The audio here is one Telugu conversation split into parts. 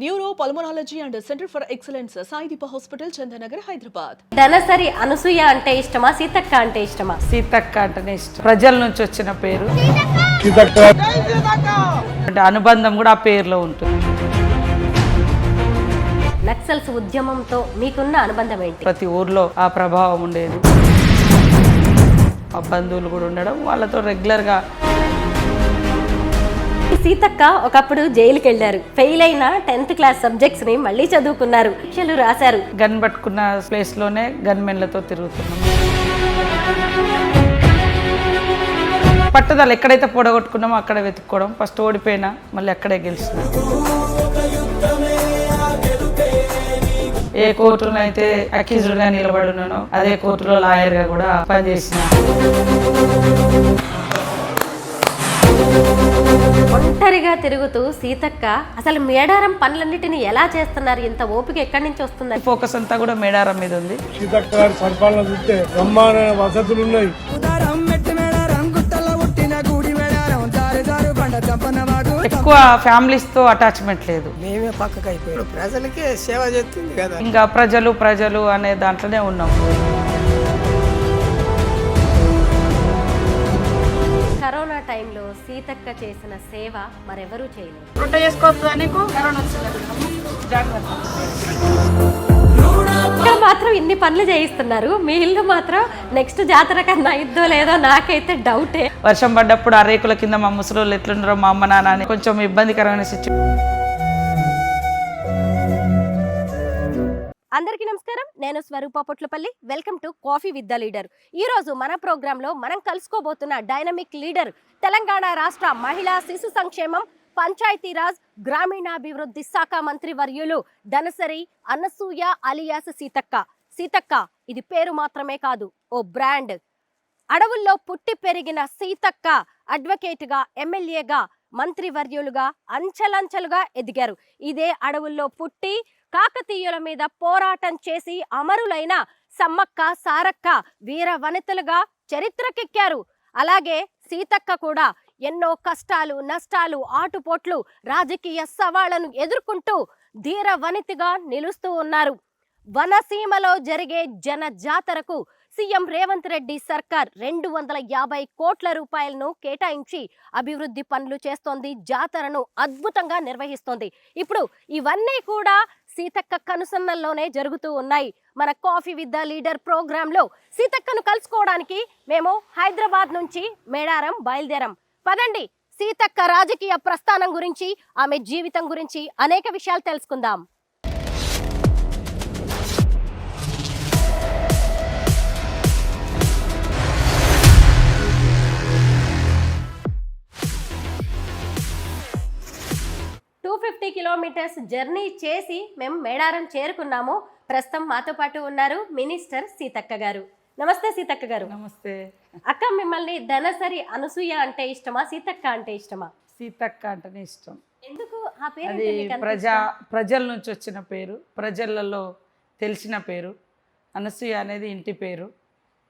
Neuro pulmonology and centre for excellence Saideepa hospital Chandanagar Hyderabad. Dhanasari Anasuya అంటే ఇష్టమా, సీతక్క అంటే ఇష్టమా? సీతక్క అంటేనే ఇష్టం. ప్రజల నుంచి వచ్చిన పేరు, అంటే అనుబంధం కూడా ఆ పేరులో ఉంటుంది. నక్సల్స్ ఉద్యమంతో మీకున్న అనుబంధం ఏంటి? ప్రతి ఊర్లో ఆ ప్రభావం ఉండేది. మా బంధువులు కూడా ఉండడం, వాళ్ళతో రెగ్యులర్గా. సీతక్క ఒకప్పుడు జైలుకి వెళ్ళారు. ఫెయిల్ అయిన 10th క్లాస్ సబ్జెక్ట్స్ ని మళ్ళీ చదువుకున్నారు, పరీక్షలు రాశారు. గన్ పట్టుకున్న ప్లేస్ లోనే గన్మెన్లతో తిరుగుతున్నాం. పట్టుదల ఎక్కడైతే పొడగొట్టుకున్నామో అక్కడ వెతుక్కోవడం. ఫస్ట్ ఓడిపోయినా మళ్ళీ అక్కడే గెలిచిన. ఏ కోర్టులో అయితే అక్యూజ్డ్ గా నిలబడి ఉన్నానో అదే కోర్టులో లాయర్ గా కూడా పనిచేసిన. ఒంటరిగా తిరుగుతూ సీతక్క అసలు మేడారం పనులన్నిటిని ఎలా చేస్తున్నారు? ఇంత ఓపిక ఎక్కడి నుంచి వస్తుంది? ఫోకస్ అంతా కూడా మేడారం మీద ఉంది. సీతక్క గారి పరిపాలన చూస్తే బ్రహ్మాండ వసతులు ఉన్నాయి. ఎక్కువ ఫ్యామిలీస్ తో అటాచ్మెంట్ లేదు. మేమే పక్కకు అయిపోయాం. ప్రజలకే సేవ చేస్తుంది కదా. ఇంకా ప్రజలు అనే దాంట్లోనే ఉన్నాం. కరోనా టైంలో సీతక్క చేసిన సేవ మరెవరూ చేయలేదు. ఇక్కడ మాత్రం ఇన్ని పనులు చేయిస్తున్నారు, మీ ఇల్లు మాత్రం నెక్స్ట్ జాతర కన్నా ఇద్దో లేదో నాకైతే డౌటే. వర్షం పడ్డప్పుడు ఆ రేకుల కింద మా ముసలోళ్ళు ఎట్లున్నారో మా అమ్మ నాన్న అని కొంచెం ఇబ్బందికరమైన సిచ్యువేషన్. అందరికీ నమస్కారం, నేను Swaroopa Potlapalli. Welcome to coffee with the leader. ఈ రోజు మన ప్రోగ్రామ్ లో మనం కలుసుకోబోతున్న డైనమిక్ లీడర్, తెలంగాణ రాష్ట్ర మహిళా శిశు సంక్షేమం, పంచాయతీరాజ్, గ్రామీణాభివృద్ధి శాఖ మంత్రి వర్యులు ధనసరి అనసూయ అలియాస్ సీతక్క. సీతక్క ఇది పేరు మాత్రమే కాదు, ఓ బ్రాండ్. అడవుల్లో పుట్టి పెరిగిన సీతక్క అడ్వకేట్గా, ఎమ్మెల్యేగా, మంత్రివర్యులుగా అంచెలంచెలుగా ఎదిగారు. ఇదే అడవుల్లో పుట్టి కాకతీయుల మీద పోరాటం చేసి అమరులైన సమ్మక్క, సారక్క వీర వనితలుగా చరిత్రకెక్కారు. అలాగే సీతక్క కూడా ఎన్నో కష్టాలు, నష్టాలు, ఆటుపోట్లు, రాజకీయ సవాళ్లను ఎదుర్కొంటూ ధీర వనితగా నిలుస్తూ ఉన్నారు. వనసీమలో జరిగే జన జాతరకు సీఎం రేవంత్ రెడ్డి సర్కార్ 250 కోట్ల రూపాయలను కేటాయించి అభివృద్ధి పనులు చేస్తోంది. జాతరను అద్భుతంగా నిర్వహిస్తోంది. ఇప్పుడు ఇవన్నీ కూడా సీతక్క కనుసన్నల్లోనే జరుగుతూ ఉన్నాయి. మన coffee with the leader program లో సీతక్కను కలుసుకోవడానికి మేము హైదరాబాద్ నుంచి మేడారం బయలుదేరాం. పదండి, సీతక్క రాజకీయ ప్రస్థానం గురించి, ఆమె జీవితం గురించి అనేక విషయాలు తెలుసుకుందాం. కిలోమీటర్స్ జర్నీ చేసి మేము మేడారం చేరుకున్నాము. ప్రస్తుతం మాతో పాటు ఉన్నారు మినిస్టర్ సీతక్క గారు. నమస్తే సీతక్క గారు. నమస్తే అక్క, మిమ్మల్ని ధనసరి అనసూయ అంటే ఇష్టమా, సీతక్క అంటే ఇష్టమా? సీతక్క అంటేనే ఇష్టం. ఎందుకు ఆ పేరు? అది ప్రజల నుంచి వచ్చిన పేరు, ప్రజలలో తెలిసిన పేరు. అనసూయ అనేది ఇంటి పేరు,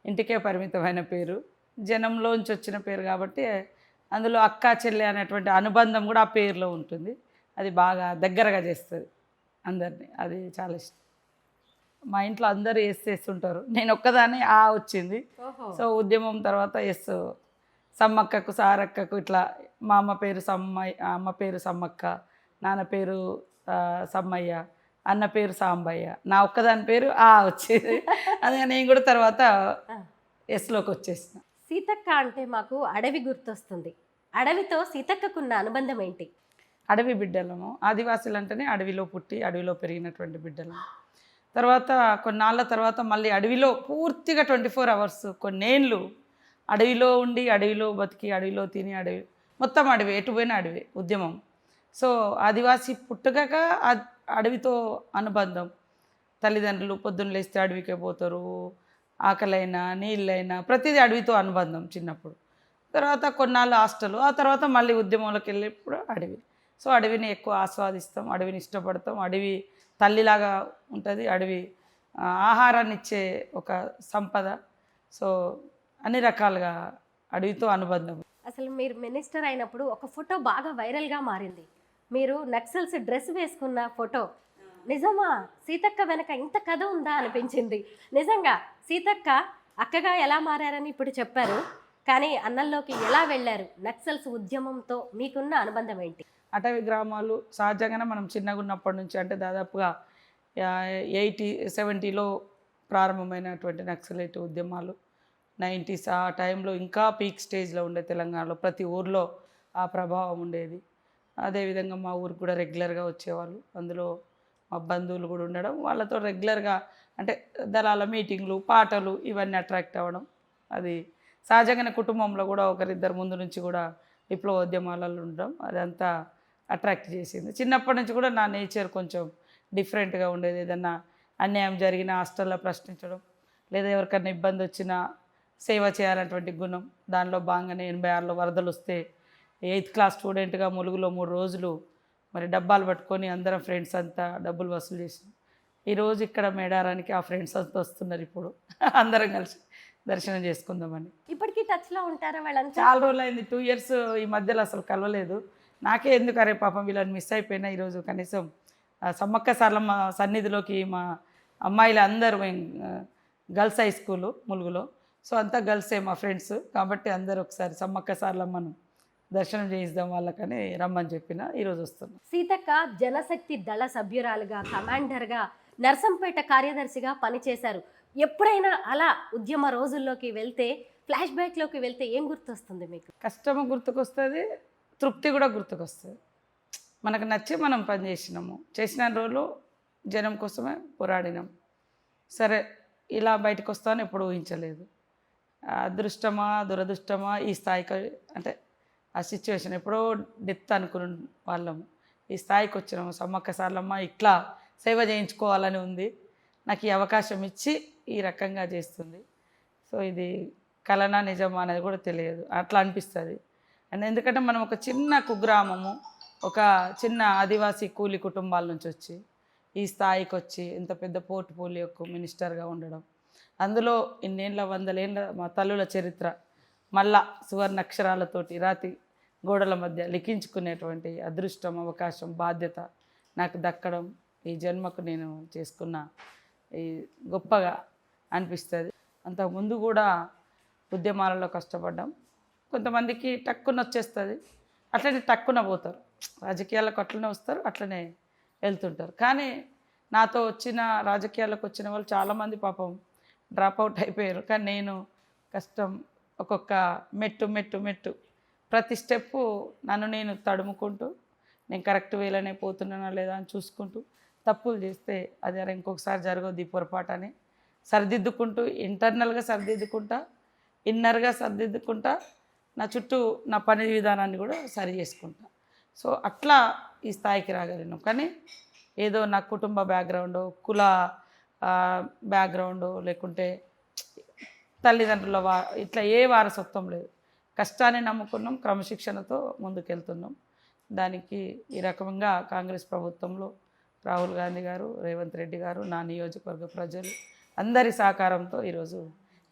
ఇంటికే పరిమితమైన పేరు, జనంలోంచి వచ్చిన పేరు కాబట్టి అందులో అక్క చెల్లె అనేటువంటి అనుబంధం కూడా ఆ పేరులో ఉంటుంది. అది బాగా దగ్గరగా చేస్తుంది అందరినీ. అది చాలా ఇష్టం. మా ఇంట్లో అందరూ చేస్తుంటారు, నేను ఒక్కదాన్ని వచ్చింది. సో ఉద్యమం తర్వాత సమ్మక్కకు, సారక్కకు ఇట్లా మా అమ్మ పేరు అమ్మ పేరు సమ్మక్క, నాన్న పేరు సమ్మయ్య, అన్న పేరు సాంబయ్య, నా ఒక్కదాని పేరు వచ్చేది. అదే నేను కూడా తర్వాత ఎస్లోకి వచ్చేసిన. సీతక్క అంటే మాకు అడవి గుర్తొస్తుంది. అడవితో సీతక్కకున్న అనుబంధం ఏంటి? అడవి బిడ్డలము, ఆదివాసులు అంటేనే అడవిలో పుట్టి అడవిలో పెరిగినటువంటి బిడ్డలము. తర్వాత కొన్నాళ్ళ తర్వాత మళ్ళీ అడవిలో పూర్తిగా 24 hours కొన్నేళ్ళు అడవిలో ఉండి, అడవిలో బతికి, అడవిలో తిని, అడవి మొత్తం అడవి, ఎటు పోయిన అడవి ఉద్యమం. సో ఆదివాసీ పుట్టుకక అడవితో అనుబంధం. తల్లిదండ్రులు పొద్దున్న లేస్తే అడవికే పోతారు, ఆకలైనా నీళ్ళైనా ప్రతిదీ అడవితో అనుబంధం చిన్నప్పుడు. తర్వాత కొన్నాళ్ళు హాస్టల్, ఆ తర్వాత మళ్ళీ ఉద్యమంలోకి వెళ్ళేప్పుడు అడవి. సో అడవిని ఎక్కువ ఆస్వాదిస్తాం, అడవిని ఇష్టపడతాం. అడవి తల్లిలాగా ఉంటుంది, అడవి ఆహారాన్ని ఇచ్చే ఒక సంపద. సో అన్ని రకాలుగా అడవితో అనుబంధం. అసలు మీరు మినిస్టర్ అయినప్పుడు ఒక ఫోటో బాగా వైరల్గా మారింది. మీరు నక్సల్స్ డ్రెస్ వేసుకున్న ఫోటో నిజమా? సీతక్క వెనక ఇంత కథ ఉందా అనిపించింది. నిజంగా సీతక్క అక్కగా ఎలా మారారని ఇప్పుడు చెప్పారు, కానీ అన్నంలోకి ఎలా వెళ్ళారు? నక్సల్స్ ఉద్యమంతో మీకున్న అనుబంధం ఏంటి? అటవీ గ్రామాలు సహజంగానే మనం చిన్నగా ఉన్నప్పటి నుంచి, అంటే దాదాపుగా 70లో ప్రారంభమైనటువంటి నక్సలైట్ ఉద్యమాలు 90s ఆ టైంలో ఇంకా పీక్ స్టేజ్లో ఉండే తెలంగాణలో ప్రతి ఊర్లో ఆ ప్రభావం ఉండేది. అదేవిధంగా మా ఊరికి కూడా రెగ్యులర్గా వచ్చేవాళ్ళు. అందులో మా బంధువులు కూడా ఉండడం, వాళ్ళతో రెగ్యులర్గా అంటే దళాల మీటింగ్లు, పాటలు ఇవన్నీ అట్రాక్ట్ అవ్వడం. అది సహజంగానే కుటుంబంలో కూడా ఒకరిద్దరు ముందు నుంచి కూడా విప్లవోద్యమాలలో ఉండడం అదంతా అట్రాక్ట్ చేసింది. చిన్నప్పటి నుంచి కూడా నా నేచర్ కొంచెం డిఫరెంట్గా ఉండేది. ఏదన్నా అన్యాయం జరిగిన హాస్టల్లో ప్రశ్నించడం, లేదా ఎవరికైనా ఇబ్బంది వచ్చినా సేవ చేయాలన్నటువంటి గుణం. దానిలో భాగంగానే 86లో వరదలు వస్తే 8th క్లాస్ స్టూడెంట్గా ములుగులో 3 రోజులు మరి డబ్బాలు పట్టుకొని అందరం ఫ్రెండ్స్ అంతా డబ్బులు వసూలు చేసినాం. ఈరోజు ఇక్కడ మేడారానికి ఆ ఫ్రెండ్స్ అంతా వస్తున్నారు. ఇప్పుడు అందరం కలిసి దర్శనం చేసుకుందామని. ఇప్పటికీ టచ్లో ఉంటారా వాళ్ళంతా? చాలా రోజులు అయింది, 2 years ఈ మధ్యలో అసలు కలవలేదు. నాకే ఎందుకు అరే పాపం వీళ్ళని మిస్ అయిపోయినా. ఈరోజు కనీసం సమ్మక్క సార్లమ్మ సన్నిధిలోకి మా అమ్మాయిలు అందరూ, మేము గర్ల్స్ హై స్కూలు ములుగులో, సో అంతా గర్ల్సే మా ఫ్రెండ్స్ కాబట్టి అందరూ ఒకసారి సమ్మక్క సార్లమ్మను దర్శనం చేయిద్దాం వాళ్ళకని రమ్మని చెప్పిన ఈరోజు వస్తున్నాం. సీతక్క జనశక్తి దళ సభ్యురాలుగా, కమాండర్గా, నర్సంపేట కార్యదర్శిగా పనిచేశారు. ఎప్పుడైనా అలా ఉద్యమ రోజుల్లోకి వెళ్తే, ఫ్లాష్ బ్యాక్లోకి వెళ్తే ఏం గుర్తొస్తుంది మీకు? కష్టము గుర్తుకొస్తుంది, తృప్తి కూడా గుర్తుకొస్తుంది. మనకు నచ్చి మనం పని చేసినాము, చేసిన రోజులు జనం కోసమే పోరాడినాం. సరే ఇలా బయటకు వస్తామని ఎప్పుడు ఊహించలేదు. అదృష్టమా దురదృష్టమా ఈ స్థాయికి, అంటే ఆ సిచ్యువేషన్ ఎప్పుడో డెత్ అనుకున్న వాళ్ళము, ఈ స్థాయికి వచ్చినాము. సమ్మక్క సార్లమ్మ ఇట్లా సేవ చేయించుకోవాలని ఉంది, నాకు ఈ అవకాశం ఇచ్చి ఈ రకంగా చేస్తుంది. సో ఇది కలనా నిజమా అనేది కూడా తెలియదు, అట్లా అనిపిస్తుంది. అండ్ ఎందుకంటే మనం ఒక చిన్న కుగ్రామము, ఒక చిన్న ఆదివాసీ కూలి కుటుంబాల నుంచి వచ్చి ఈ స్థాయికి వచ్చి ఇంత పెద్ద పోర్ట్ఫోలియోకు మినిస్టర్గా ఉండడం, అందులో ఇన్నేళ్ళ 100 ఏళ్ళ మా తల్లుల చరిత్ర మళ్ళా సువర్ణ అక్షరాలతోటి రాతి గోడల మధ్య లిఖించుకునేటువంటి అదృష్టం, అవకాశం, బాధ్యత నాకు దక్కడం ఈ జన్మకు నేను చేసుకున్న ఈ గొప్పగా అనిపిస్తుంది. అంతకుముందు కూడా ఉద్యమాలలో కష్టపడ్డాం. కొంతమందికి టక్కున వచ్చేస్తుంది, అట్లనే టక్కున పోతారు. రాజకీయాలకు అట్లనే వస్తారు, అట్లనే వెళ్తుంటారు. కానీ నాతో వచ్చిన రాజకీయాలకు వచ్చిన వాళ్ళు చాలామంది పాపం డ్రాప్ అవుట్ అయిపోయారు. కానీ నేను కష్టం, ఒక్కొక్క మెట్టు మెట్టు మెట్టు ప్రతి స్టెప్పు నన్ను నేను తడుముకుంటూ, నేను కరెక్ట్ వేలోనే పోతున్నానా లేదా అని చూసుకుంటూ, తప్పులు చేస్తే అది అరే ఇంకొకసారి జరగదు ఈ పొరపాటు అని సరిదిద్దుకుంటూ, ఇంటర్నల్గా సరిదిద్దుకుంటా, ఇన్నర్గా సరిదిద్దుకుంటా, నా చుట్టూ నా పని విధానాన్ని కూడా సరి చేసుకుంటా. సో అట్లా ఈ స్థాయికి రాగలను. కానీ ఏదో నా కుటుంబ బ్యాక్గ్రౌండో, కుల బ్యాక్గ్రౌండో, లేకుంటే తల్లిదండ్రుల ఇట్లా ఏ వారసత్వం లేదు. కష్టాన్ని నమ్ముకున్నాం, క్రమశిక్షణతో ముందుకెళ్తున్నాం. దానికి ఈ రకంగా కాంగ్రెస్ ప్రభుత్వంలో రాహుల్ గాంధీ గారు, రేవంత్ రెడ్డి గారు, నా నియోజకవర్గ ప్రజలు అందరి సహకారంతో ఈరోజు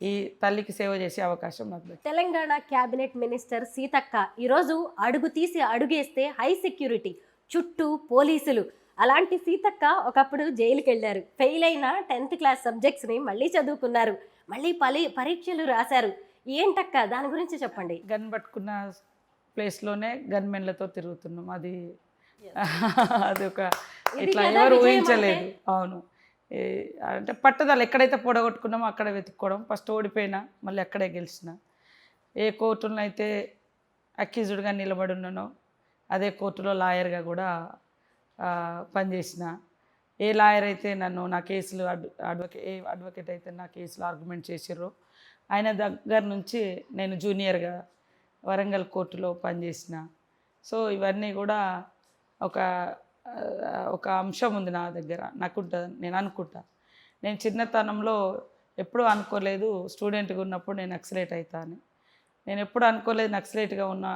ఈ తల్లికి సేవ చేసే అవకాశం నాకు. తెలంగాణ క్యాబినెట్ మినిస్టర్ సీతక్క ఈరోజు అడుగు తీసి అడుగేస్తే హై సెక్యూరిటీ, చుట్టూ పోలీసులు. అలాంటి సీతక్క ఒకప్పుడు జైలుకి వెళ్ళారు. ఫెయిల్ అయిన 10th క్లాస్ సబ్జెక్ట్స్ని మళ్ళీ చదువుకున్నారు, మళ్ళీ పరీక్షలు రాశారు. ఏంటక్క దాని గురించి చెప్పండి. గన్ పట్టుకున్న ప్లేస్లోనే గన్మెన్లతో తిరుగుతున్నాం. అది ఒక ఇట్లా ఎవరు ఊహించలేదు. అవును, అంటే పట్టుదల ఎక్కడైతే పొడగొట్టుకున్నామో అక్కడ వెతుక్కోవడం. ఫస్ట్ ఓడిపోయినా మళ్ళీ అక్కడే గెలిచిన. ఏ కోర్టులో అయితే అక్యూజ్డ్గా నిలబడి ఉన్నానో అదే కోర్టులో లాయర్గా కూడా పనిచేసిన. ఏ లాయర్ అయితే నన్ను నా కేసులు అడ్వకేట్ అయితే నా కేసులు ఆర్గ్యుమెంట్ చేసిర్రో ఆయన దగ్గర నుంచి నేను జూనియర్గా వరంగల్ కోర్టులో పనిచేసిన. సో ఇవన్నీ కూడా ఒక అంశం ఉంది నా దగ్గర, నాకుంటుంది. నేను అనుకుంటా, నేను చిన్నతనంలో ఎప్పుడూ అనుకోలేదు స్టూడెంట్గా ఉన్నప్పుడు నేను నక్సలైట్ అవుతా అని. నేను ఎప్పుడు అనుకోలేదు నక్సలైట్గా ఉన్న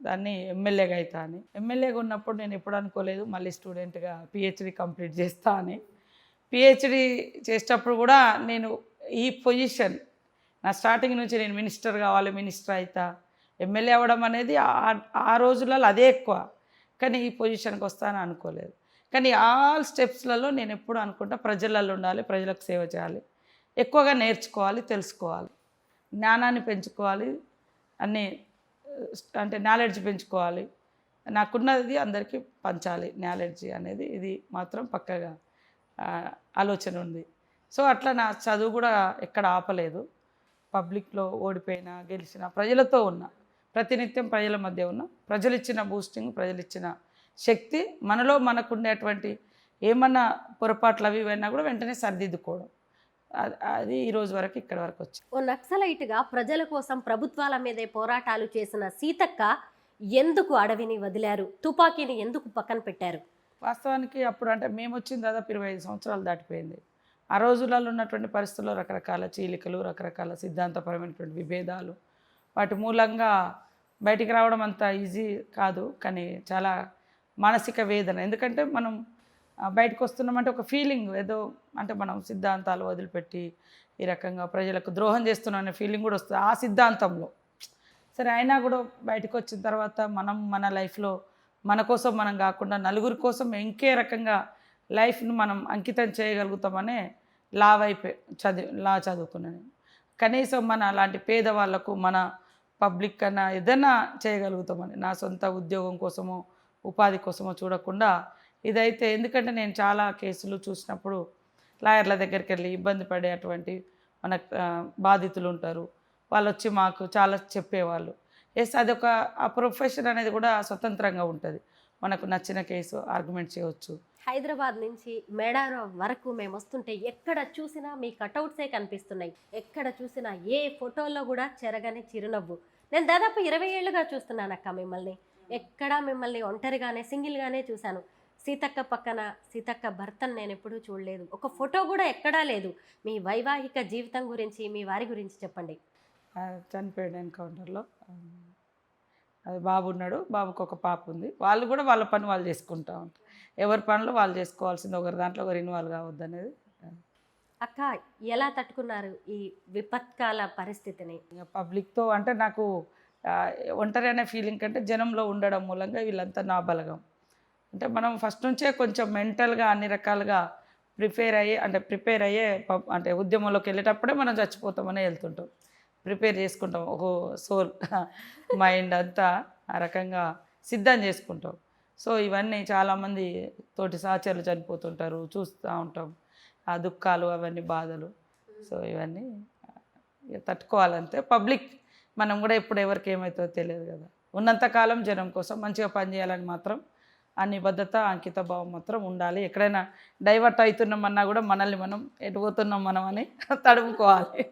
దాన్ని ఎమ్మెల్యేగా అవుతా అని. ఎమ్మెల్యేగా ఉన్నప్పుడు నేను ఎప్పుడు అనుకోలేదు మళ్ళీ స్టూడెంట్గా పిహెచ్డి కంప్లీట్ చేస్తా అని. పిహెచ్డి చేసేటప్పుడు కూడా నేను ఈ పొజిషన్, నా స్టార్టింగ్ నుంచి నేను మినిస్టర్ కావాలి, మినిస్టర్ అవుతా, ఎమ్మెల్యే అవ్వడం అనేది ఆ రోజులలో అదే ఎక్కువ. కానీ ఈ పొజిషన్కి వస్తానని అనుకోలేదు. కానీ ఆల్ స్టెప్స్లలో నేను ఎప్పుడు అనుకుంటా ప్రజలలో ఉండాలి, ప్రజలకు సేవ చేయాలి, ఎక్కువగా నేర్చుకోవాలి, తెలుసుకోవాలి, జ్ఞానాన్ని పెంచుకోవాలి, అన్నీ అంటే నాలెడ్జ్ పెంచుకోవాలి, నాకున్నది అందరికీ పంచాలి నాలెడ్జ్ అనేది ఇది మాత్రం పక్కగా ఆలోచన ఉంది. సో అట్లా నా చదువు కూడా ఎక్కడ ఆపలేదు. పబ్లిక్లో ఓడిపోయినా గెలిచినా ప్రజలతో ఉన్నా, ప్రతినిత్యం ప్రజల మధ్య ఉన్న, ప్రజలు ఇచ్చిన బూస్టింగ్, ప్రజలు ఇచ్చిన శక్తి, మనలో మనకు ఉండేటువంటి ఏమన్నా పొరపాట్లు అవి ఇవన్నా కూడా వెంటనే సరిదిద్దుకోవడం, అది ఈరోజు వరకు ఇక్కడ వరకు వచ్చి. ఓ నక్సలైట్గా ప్రజల కోసం ప్రభుత్వాల మీదే పోరాటాలు చేసిన సీతక్క ఎందుకు అడవిని వదిలారు, తుపాకీని ఎందుకు పక్కన పెట్టారు? వాస్తవానికి అప్పుడు అంటే మేము వచ్చిన దాదాపు 25 సంవత్సరాలు దాటిపోయింది. ఆ రోజులలో ఉన్నటువంటి పరిస్థితుల్లో రకరకాల చీలికలు, రకరకాల సిద్ధాంతపరమైనటువంటి విభేదాలు, వాటి మూలంగా బయటికి రావడం అంత ఈజీ కాదు, కానీ చాలా మానసిక వేదన. ఎందుకంటే మనం బయటకు వస్తున్నామంటే ఒక ఫీలింగ్ ఏదో అంటే మనం సిద్ధాంతాలు వదిలిపెట్టి ఈ రకంగా ప్రజలకు ద్రోహం చేస్తున్నాం అనే ఫీలింగ్ కూడా వస్తుంది ఆ సిద్ధాంతంలో. సరే అయినా కూడా బయటకు వచ్చిన తర్వాత మనం మన లైఫ్లో మన కోసం మనం కాకుండా నలుగురి కోసం ఇంకే రకంగా లైఫ్ను మనం అంకితం చేయగలుగుతామనే లా చదువుకున్నాను. కనీసం మన అలాంటి పేదవాళ్లకు మన పబ్లిక్ కన్నా ఏదైనా చేయగలుగుతామని, నా సొంత ఉద్యోగం కోసమో ఉపాధి కోసమో చూడకుండా ఇదైతే. ఎందుకంటే నేను చాలా కేసులు చూసినప్పుడు లాయర్ల దగ్గరికి వెళ్ళి ఇబ్బంది పడేటువంటి మన బాధితులు ఉంటారు, వాళ్ళు వచ్చి మాకు చాలా చెప్పేవాళ్ళు. అదొక ఆ ప్రొఫెషన్ అనేది కూడా స్వతంత్రంగా ఉంటుంది, మనకు నచ్చిన కేసు ఆర్గ్యుమెంట్ చేయవచ్చు. హైదరాబాద్ నుంచి మేడారం వరకు మేము వస్తుంటే ఎక్కడ చూసినా మీ కటౌట్సే కనిపిస్తున్నాయి, ఎక్కడ చూసినా ఏ ఫోటోల్లో కూడా చెరగని చిరునవ్వు. నేను దాదాపు 20 ఏళ్ళుగా చూస్తున్నాను అక్క మిమ్మల్ని, ఎక్కడా మిమ్మల్ని ఒంటరిగానే సింగిల్గానే చూశాను. సీతక్క పక్కన సీతక్క భర్తను నేను ఎప్పుడూ చూడలేదు, ఒక ఫోటో కూడా ఎక్కడా లేదు. మీ వైవాహిక జీవితం గురించి, మీ వారి గురించి చెప్పండి. చనిపోయాడు ఎన్కౌంటర్లో. అది బాబు ఉన్నాడు, బాబుకి ఒక పాప ఉంది. వాళ్ళు కూడా వాళ్ళ పని వాళ్ళు చేసుకుంటూ ఉంటారు, ఎవరి పనులు వాళ్ళు చేసుకోవాల్సింది, ఒకరి దాంట్లో ఒకరు ఇన్వాల్వ్ కావద్దు అనేది. అక్క ఎలా తట్టుకున్నారు ఈ విపత్కాల పరిస్థితిని? పబ్లిక్తో అంటే నాకు ఒంటరి అనే ఫీలింగ్ కంటే జనంలో ఉండడం మూలంగా వీళ్ళంతా నా బలగం. అంటే మనం ఫస్ట్ నుంచే కొంచెం మెంటల్గా అన్ని రకాలుగా ప్రిపేర్ అయ్యే అంటే ఉద్యమంలోకి వెళ్ళేటప్పుడే మనం చచ్చిపోతామని వెళ్తుంటాం, ప్రిపేర్ చేసుకుంటాం, ఒక సోల్ మైండ్ అంతా ఆ రకంగా సిద్ధం చేసుకుంటాం. సో ఇవన్నీ చాలామంది తోటి సహచరులు చనిపోతుంటారు, చూస్తూ ఉంటాం ఆ దుఃఖాలు, అవన్నీ బాధలు. సో ఇవన్నీ తట్టుకోవాలంటే పబ్లిక్ మనం కూడా ఎప్పుడు ఎవరికి ఏమవుతుందో తెలియదు కదా. ఉన్నంతకాలం జనం కోసం మంచిగా పనిచేయాలని మాత్రం ఆ నిబద్ధత, అంకిత భావం మాత్రం ఉండాలి. ఎక్కడైనా డైవర్ట్ అవుతున్నామన్నా కూడా మనల్ని మనం ఎటు పోతున్నాం మనం అని తడుముకోవాలి.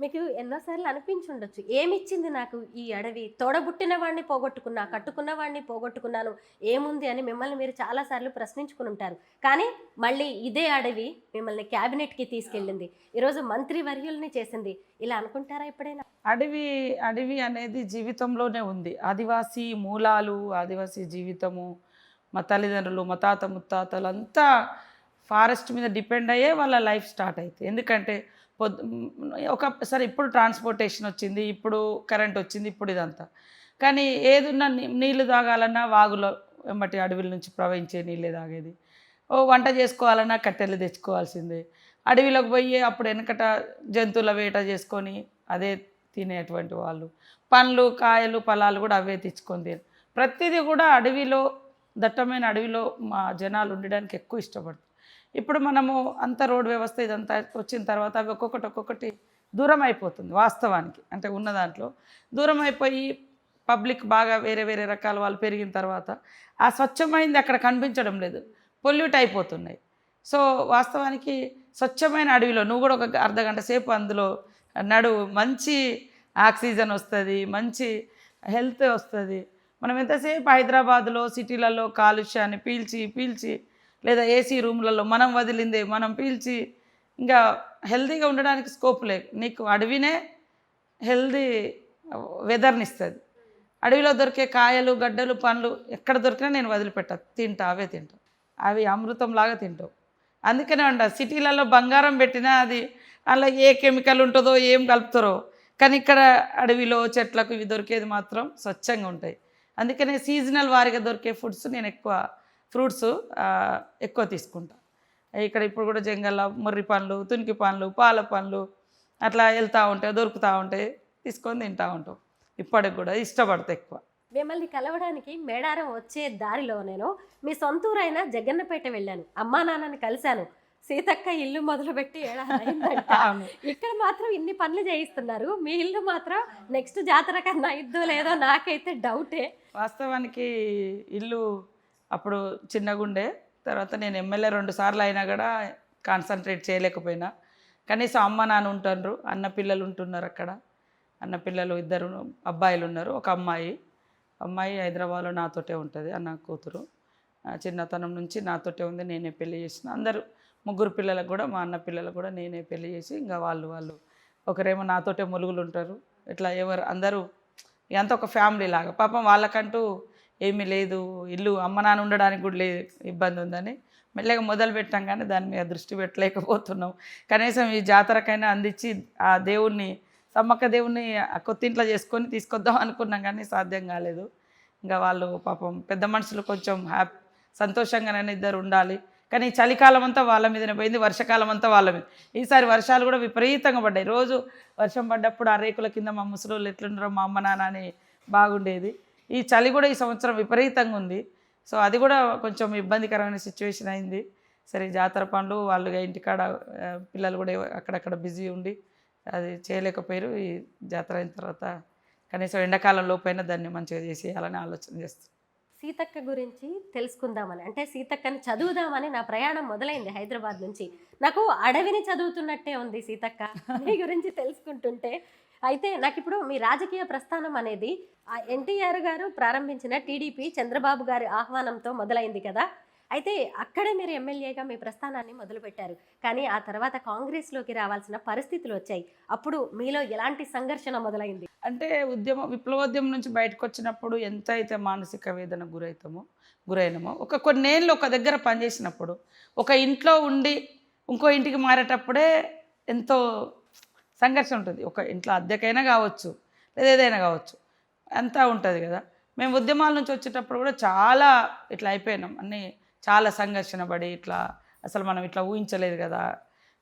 మీకు ఎన్నోసార్లు అనిపించుండొచ్చు, ఏమిచ్చింది నాకు ఈ అడవి, తోడబుట్టిన వాడిని పోగొట్టుకున్నా, కట్టుకున్న వాడిని పోగొట్టుకున్నాను, ఏముంది అని మిమ్మల్ని మీరు చాలాసార్లు ప్రశ్నించుకుని ఉంటారు. కానీ మళ్ళీ ఇదే అడవి మిమ్మల్ని క్యాబినెట్కి తీసుకెళ్ళింది, ఈరోజు మంత్రివర్యుల్ని చేసింది. ఇలా అనుకుంటారా ఎప్పుడైనా? అడవి అనేది జీవితంలోనే ఉంది. ఆదివాసీ మూలాలు, ఆదివాసీ జీవితము, మా తల్లిదండ్రులు, మా తాత ముత్తాతలు అంతా ఫారెస్ట్ మీద డిపెండ్ అయ్యే వాళ్ళ లైఫ్ స్టార్ట్ అవుతుంది. ఎందుకంటే ఒకసారి ఇప్పుడు ట్రాన్స్పోర్టేషన్ వచ్చింది, ఇప్పుడు కరెంట్ వచ్చింది, ఇప్పుడు ఇదంతా. కానీ ఏదున్నా నీళ్ళు తాగాలన్నా వాగులో వెంబటి అడవిల నుంచి ప్రవహించే నీళ్ళే తాగేది. వంట చేసుకోవాలన్నా కట్టెలు తెచ్చుకోవాల్సిందే. అడవిలోకి పోయి అప్పుడు వెనకట జంతువుల వేట చేసుకొని అదే తినేటువంటి వాళ్ళు, పండ్లు కాయలు ఫలాలు కూడా అవే తెచ్చుకొని తిని, ప్రతిదీ కూడా అడవిలో, దట్టమైన అడవిలో మా జనాలు ఉండడానికి ఎక్కువ ఇష్టపడుతుంది. ఇప్పుడు మనము అంత రోడ్ వ్యవస్థ ఇదంతా వచ్చిన తర్వాత అవి ఒక్కొక్కటి దూరం అయిపోతుంది వాస్తవానికి. అంటే ఉన్న దాంట్లో దూరం అయిపోయి పబ్లిక్ బాగా వేరే వేరే రకాల వాళ్ళు పెరిగిన తర్వాత ఆ స్వచ్ఛమైంది అక్కడ కనిపించడం లేదు, పొల్యూట్ అయిపోతున్నాయి. సో వాస్తవానికి స్వచ్ఛమైన అడవిలో నువ్వు కూడా ఒక అర్ధగంట సేపు అందులో మంచి ఆక్సిజన్ వస్తుంది, మంచి హెల్త్ వస్తుంది. మనం ఎంతసేపు హైదరాబాద్లో సిటీలలో కాలుష్యాన్ని పీల్చి లేదా ఏసీ రూమ్లలో మనం వదిలిందే మనం పీల్చి ఇంకా హెల్తీగా ఉండడానికి స్కోప్ లేదు. నీకు అడవినే హెల్దీ వెదర్ని ఇస్తుంది. అడవిలో దొరికే కాయలు, గడ్డలు, పండ్లు ఎక్కడ దొరికినా నేను వదిలిపెట్టా, అవే తింటా, అవి అమృతంలాగా తింటావు. అందుకనే సిటీలలో బంగారం పెట్టినా అది అలా ఏ కెమికల్ ఉంటుందో, ఏం కలుపుతారో. కానీ ఇక్కడ అడవిలో చెట్లకు ఇవి దొరికేది మాత్రం స్వచ్ఛంగా ఉంటాయి. అందుకనే సీజనల్ వారిగా దొరికే ఫుడ్స్ నేను ఎక్కువ ఫ్రూట్స్ ఎక్కువ తీసుకుంటా. ఇక్కడ ఇప్పుడు కూడా జంగల్లో ముర్రి పండ్లు, తునికి పండ్లు, పాల పండ్లు అట్లా వెళ్తూ ఉంటాయి, దొరుకుతూ ఉంటాయి, తీసుకొని తింటూ ఉంటాం. ఇప్పటికి కూడా ఇష్టపడతా ఎక్కువ. మిమ్మల్ని కలవడానికి మేడారం వచ్చే దారిలో నేను మీ సొంతూరైన జగన్నపేట వెళ్ళాను. అమ్మా నాన్నని కలిశాను. సీతక్క ఇల్లు మొదలుపెట్టి ఏడాదైందంట. ఇక్కడ మాత్రం ఇన్ని పనులు చేయిస్తున్నారు, మీ ఇల్లు మాత్రం నెక్స్ట్ జాతర కన్నా ఇద్దో లేదో నాకైతే డౌటే. వాస్తవానికి ఇల్లు అప్పుడు చిన్నగుండే, తర్వాత నేను ఎమ్మెల్యే 2 సార్లు అయినా కూడా కాన్సన్ట్రేట్ చేయలేకపోయినా. కనీసం అమ్మ నాన్న ఉంటున్నారు, అన్న పిల్లలు ఉంటున్నారు అక్కడ. అన్న పిల్లలు 2 అబ్బాయిలు ఉన్నారు, ఒక అమ్మాయి హైదరాబాద్లో నాతోటే ఉంటుంది, అన్న కూతురు. చిన్నతనం నుంచి నాతోటే ఉంది, నేనే పెళ్లి చేసిన. అందరూ 3 పిల్లలకు కూడా, మా అన్న పిల్లలకు కూడా నేనే పెళ్లి చేసి, ఇంకా వాళ్ళు ఒకరేమో నాతోటే ములుగులు ఉంటారు. ఇట్లా అందరూ ఎంత ఒక ఫ్యామిలీ లాగా. పాపం వాళ్ళకంటూ ఏమీ లేదు, ఇల్లు అమ్మ నాన్న ఉండడానికి కూడా లేదు, ఇబ్బంది ఉందని మెల్లగా మొదలు పెట్టాం. కానీ దాని మీద దృష్టి పెట్టలేకపోతున్నాం. కనీసం ఈ జాతరకైనా అందించి ఆ దేవుణ్ణి, సమ్మక్క దేవుణ్ణి కొత్తింట్లో చేసుకొని తీసుకొద్దాం అనుకున్నాం, కానీ సాధ్యం కాలేదు. ఇంకా వాళ్ళు పాపం పెద్ద మనుషులు కొంచెం సంతోషంగానే ఇద్దరు ఉండాలి. కానీ చలికాలం అంతా వాళ్ళ మీదనే పోయింది, వర్షాకాలం అంతా వాళ్ళ మీద. ఈసారి వర్షాలు కూడా విపరీతంగా పడ్డాయి. రోజు వర్షం పడ్డప్పుడు ఆ రేకుల కింద మా ముసలోళ్ళు ఎట్లుండరో మా అమ్మ నాన్న అని బాగుండేది. ఈ చలి కూడా ఈ సంవత్సరం విపరీతంగా ఉంది. సో అది కూడా కొంచెం ఇబ్బందికరమైన సిచ్యువేషన్ అయింది. సరే జాతర పనులు వాళ్ళు ఇంటికాడ పిల్లలు కూడా అక్కడక్కడ బిజీ ఉండి అది చేయలేకపోయారు. ఈ జాతర అయిన తర్వాత కనీసం ఎండాకాలం లోపైనా దాన్ని మంచిగా చేసేయాలని ఆలోచన చేస్తాను. సీతక్క గురించి తెలుసుకుందామని, అంటే సీతక్కని చదువుదామని నా ప్రయాణం మొదలైంది హైదరాబాద్ నుంచి. నాకు అడవిని చదువుతున్నట్టే ఉంది సీతక్క మీ గురించి తెలుసుకుంటుంటే. అయితే నాకు ఇప్పుడు మీ రాజకీయ ప్రస్థానం అనేది ఎన్టీఆర్ గారు ప్రారంభించిన టీడీపీ చంద్రబాబు గారి ఆహ్వానంతో మొదలైంది కదా. అయితే అక్కడే మీరు ఎమ్మెల్యేగా మీ ప్రస్థానాన్ని మొదలుపెట్టారు. కానీ ఆ తర్వాత కాంగ్రెస్లోకి రావాల్సిన పరిస్థితులు వచ్చాయి. అప్పుడు మీలో ఎలాంటి సంఘర్షణ మొదలైంది? అంటే విప్లవోద్యమం నుంచి బయటకు వచ్చినప్పుడు ఎంత అయితే మానసిక వేదన గురైనామో కొన్నేళ్ళు ఒక దగ్గర పనిచేసినప్పుడు, ఒక ఇంట్లో ఉండి ఇంకో ఇంటికి మారేటప్పుడే ఎంతో సంఘర్షణ ఉంటుంది. ఒక ఇంట్లో అద్దెకైనా కావచ్చు, లేదా ఏదైనా కావచ్చు, అంతా ఉంటుంది కదా. మేము ఉద్యమాల నుంచి వచ్చేటప్పుడు కూడా చాలా ఇట్లా అయిపోయినాం, అన్నీ చాలా సంఘర్షణ పడి ఇట్లా అసలు మనం ఇట్లా ఊహించలేదు కదా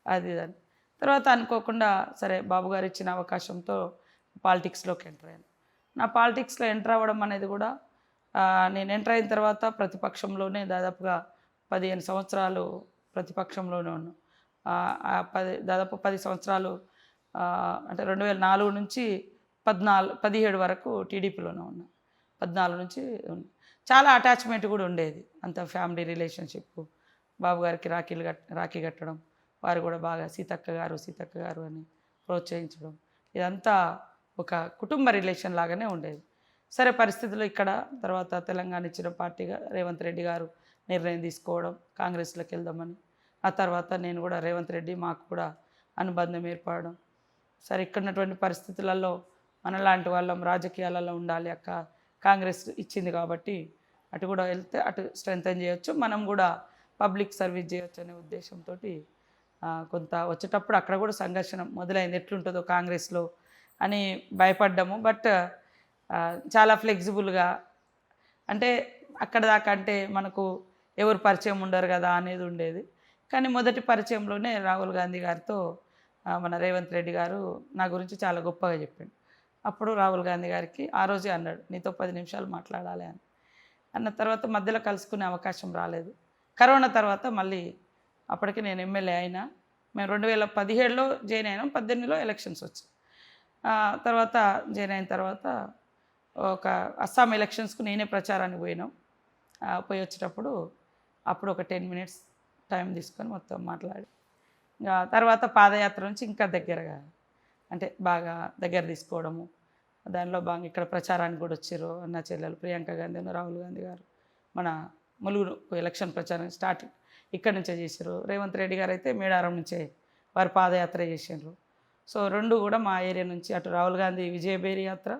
అది అని. తర్వాత అనుకోకుండా సరే బాబుగారు ఇచ్చిన అవకాశంతో పాలిటిక్స్లోకి ఎంటర్ అయ్యాను. నా పాలిటిక్స్లో ఎంటర్ అవ్వడం అనేది కూడా నేను ఎంటర్ అయిన తర్వాత ప్రతిపక్షంలోనే దాదాపుగా 15 సంవత్సరాలు ప్రతిపక్షంలోనే ఉన్నాను. దాదాపు 10 సంవత్సరాలు అంటే 2004 నుంచి 17 వరకు టీడీపీలోనే ఉన్నా. 14 నుంచి చాలా అటాచ్మెంట్ కూడా ఉండేది, అంత ఫ్యామిలీ రిలేషన్షిప్. బాబుగారికి రాఖీ కట్టడం, వారు కూడా బాగా సీతక్క గారు అని ప్రోత్సహించడం, ఇదంతా ఒక కుటుంబ రిలేషన్ లాగానే ఉండేది. సరే పరిస్థితులు ఇక్కడ తర్వాత తెలంగాణ ఇచ్చిన పార్టీగా రేవంత్ రెడ్డి గారు నిర్ణయం తీసుకోవడం కాంగ్రెస్లోకి వెళ్దామని. ఆ తర్వాత నేను కూడా రేవంత్ రెడ్డి మాకు కూడా అనుబంధం ఏర్పడడం. సరే ఇక్కడ ఉన్నటువంటి పరిస్థితులలో మనలాంటి వాళ్ళం రాజకీయాలలో ఉండాలి, అక్క కాంగ్రెస్ ఇచ్చింది కాబట్టి అటు కూడా వెళ్తే అటు స్ట్రెంథెన్ చేయొచ్చు, మనం కూడా పబ్లిక్ సర్వీస్ చేయొచ్చు అనే ఉద్దేశంతో కొంత వచ్చేటప్పుడు అక్కడ కూడా సంఘర్షణ మొదలైంది. ఎట్లుంటుందో కాంగ్రెస్లో అని భయపడ్డాము. బట్ చాలా ఫ్లెక్సిబుల్గా, అంటే అక్కడ దాకా అంటే మనకు ఎవరు పరిచయం ఉండరు కదా అనేది ఉండేది. కానీ మొదటి పరిచయంలోనే రాహుల్ గాంధీ గారితో మన రేవంత్ రెడ్డి గారు నా గురించి చాలా గొప్పగా చెప్పిండు. అప్పుడు రాహుల్ గాంధీ గారికి ఆ రోజే అన్నాడు, నీతో 10 నిమిషాలు మాట్లాడాలి అని. అన్న తర్వాత మధ్యలో కలుసుకునే అవకాశం రాలేదు. కరోనా తర్వాత మళ్ళీ అప్పటికి నేను ఎమ్మెల్యే అయినా. మేము 2017లో జాయిన్ అయినాం, 18లో ఎలక్షన్స్ వచ్చాయి. తర్వాత జాయిన్ అయిన తర్వాత ఒక అస్సాం ఎలక్షన్స్కు నేనే ప్రచారానికి పోయినాం. పోయి వచ్చేటప్పుడు అప్పుడు ఒక 10 మినిట్స్ టైం తీసుకొని మొత్తం మాట్లాడి, ఇంకా తర్వాత పాదయాత్ర నుంచి ఇంకా దగ్గరగా అంటే బాగా దగ్గర తీసుకోవడము. దానిలో బాగా ఇక్కడ ప్రచారానికి కూడా వచ్చారు అన్న చెల్లెలు ప్రియాంక గాంధీ, రాహుల్ గాంధీ గారు. మన ములుగురు ఎలక్షన్ ప్రచారం స్టార్ట్ ఇక్కడ నుంచే చేశారు. రేవంత్ రెడ్డి గారు అయితే మేడారం నుంచే వారు పాదయాత్ర చేశారు. సో 2 కూడా మా ఏరియా నుంచి, అటు రాహుల్ గాంధీ విజయబేరి యాత్ర